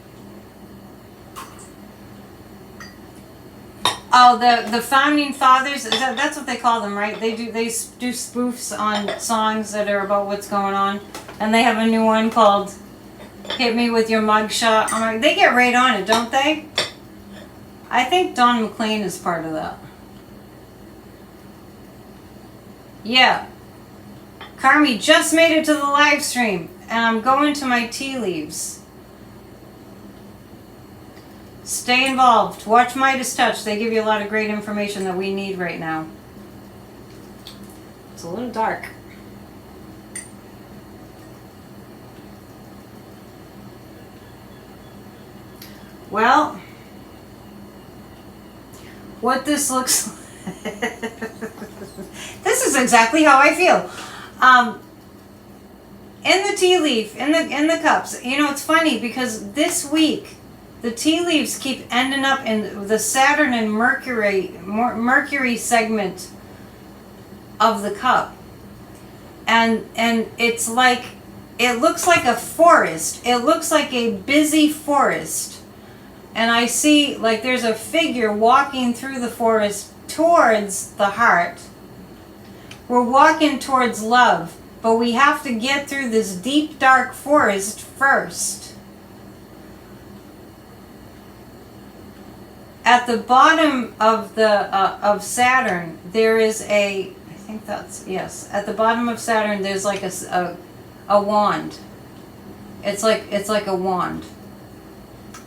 Oh, the founding fathers. That's what they call them, right? They do spoofs on songs that are about what's going on, and they have a new one called "Hit Me with Your Mugshot." I'm like, they get right on it, don't they? I think Don McLean is part of that. Yeah. Carmi just made it to the live stream, and I'm going to my tea leaves. Stay involved. Watch Midas Touch. They give you a lot of great information that we need right now. It's a little dark. Well, what this looks like. This is exactly how I feel. In the tea leaf, in the cups. It's funny because this week the tea leaves keep ending up in the Saturn and Mercury segment of the cup, and it's like, it looks like a forest. It looks like a busy forest, and I see like there's a figure walking through the forest towards the heart. We're walking towards love, but we have to get through this deep dark forest first. At the bottom of of Saturn, there is I think that's, yes. At the bottom of Saturn, there's like a wand. It's like a wand.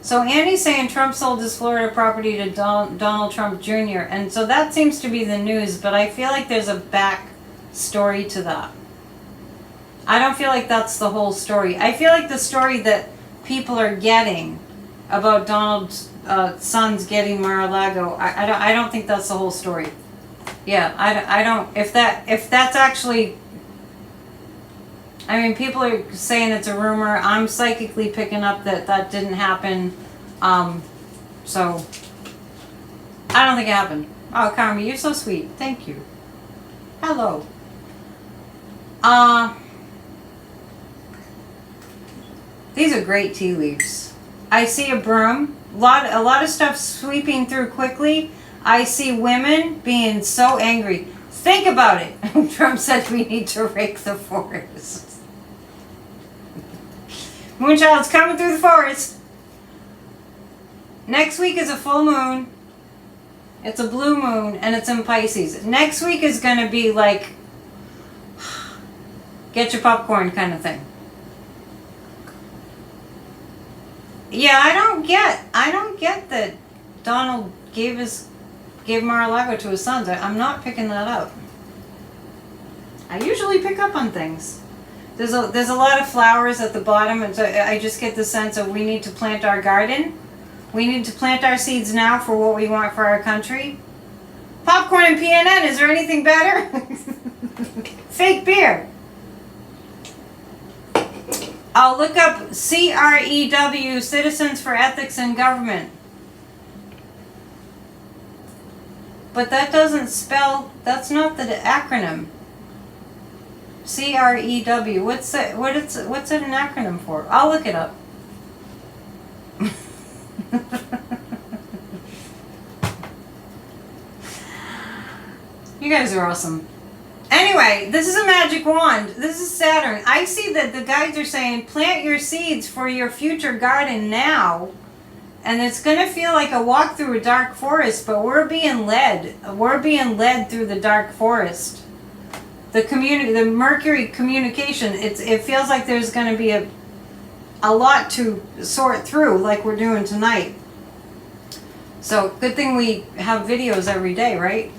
So Annie's saying Trump sold his Florida property to Donald Trump Jr. And so that seems to be the news, but I feel like there's a back story to that. I don't feel like that's the whole story. I feel like the story that people are getting about Donald's sons getting Mar-a-Lago, I don't think that's the whole story. Yeah, I don't. If that's actually, I mean, people are saying it's a rumor. I'm psychically picking up that didn't happen. So I don't think it happened. Oh, Carmi, you're so sweet. Thank you. Hello. These are great tea leaves. I see a broom. A lot of stuff sweeping through quickly. I see women being so angry. Think about it. Trump said we need to rake the forest. Moonchild's coming through the forest. Next week is a full moon. It's a blue moon, and it's in Pisces. Next week is going to be like, get your popcorn kind of thing. Yeah, I don't get that Donald gave Mar-a-Lago to his sons. I'm not picking that up. I usually pick up on things. There's a lot of flowers at the bottom, and so I just get the sense of we need to plant our garden. We need to plant our seeds now for what we want for our country. Popcorn and PNN, is there anything better? Fake beer. I'll look up CREW, Citizens for Ethics in Government. But that doesn't spell, that's not the acronym. CREW, what's it an acronym for? I'll look it up. You guys are awesome. Anyway, this is a magic wand. This is Saturn. I see that the guides are saying plant your seeds for your future garden now. And it's going to feel like a walk through a dark forest, but we're being led. We're being led through the dark forest. The Mercury communication, it feels like there's going to be a lot to sort through, like we're doing tonight. So good thing we have videos every day, right?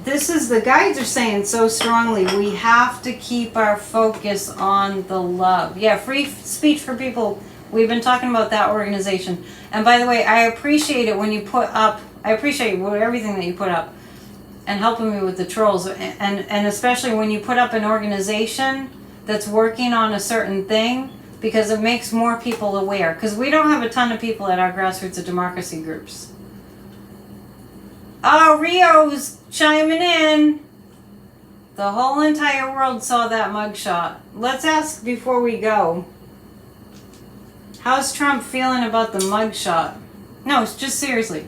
This is, the guides are saying so strongly, we have to keep our focus on the love. Yeah, free speech for people. We've been talking about that organization. And by the way, I appreciate it when you put up, I appreciate everything that you put up and helping me with the trolls. And especially when you put up an organization that's working on a certain thing, because it makes more people aware. Because we don't have a ton of people at our Grassroots of Democracy groups. Oh, Rio's chiming in. The whole entire world saw that mugshot. Let's ask before we go. How's Trump feeling about the mugshot? No, just seriously.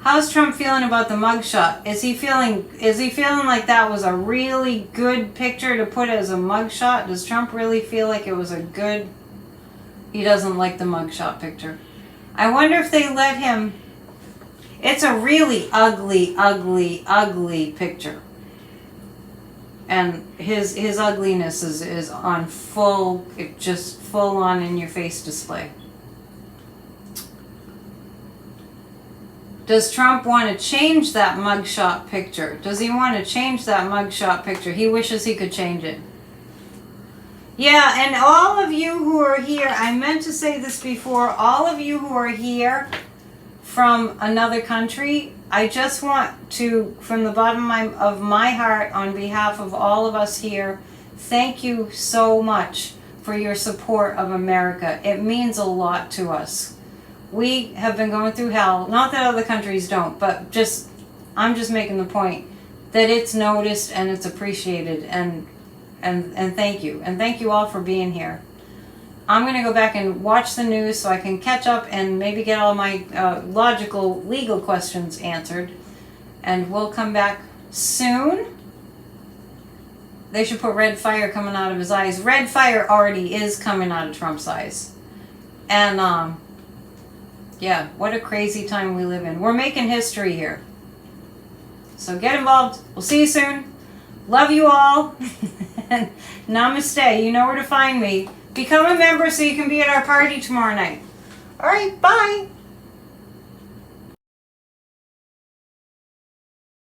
How's Trump feeling about the mugshot? Is he feeling like that was a really good picture to put as a mugshot? Does Trump really feel like it was a good... He doesn't like the mugshot picture. I wonder if they let him... It's a really ugly, ugly, ugly picture. And his ugliness is on full, just full on in your face display. Does Trump want to change that mugshot picture? Does he want to change that mugshot picture? He wishes he could change it. Yeah, and all of you who are here, I meant to say this before, all of you who are here from another country, I just want to, from the bottom of my heart, on behalf of all of us here, thank you so much for your support of America. It means a lot to us. We have been going through hell. Not that other countries don't, but just, I'm just making the point that it's noticed and it's appreciated, and thank you. And thank you all for being here. I'm going to go back and watch the news so I can catch up and maybe get all my logical, legal questions answered. And we'll come back soon. They should put red fire coming out of his eyes. Red fire already is coming out of Trump's eyes. And, yeah, what a crazy time we live in. We're making history here. So get involved. We'll see you soon. Love you all. And namaste. You know where to find me. Become a member so you can be at our party tomorrow night. All right, bye.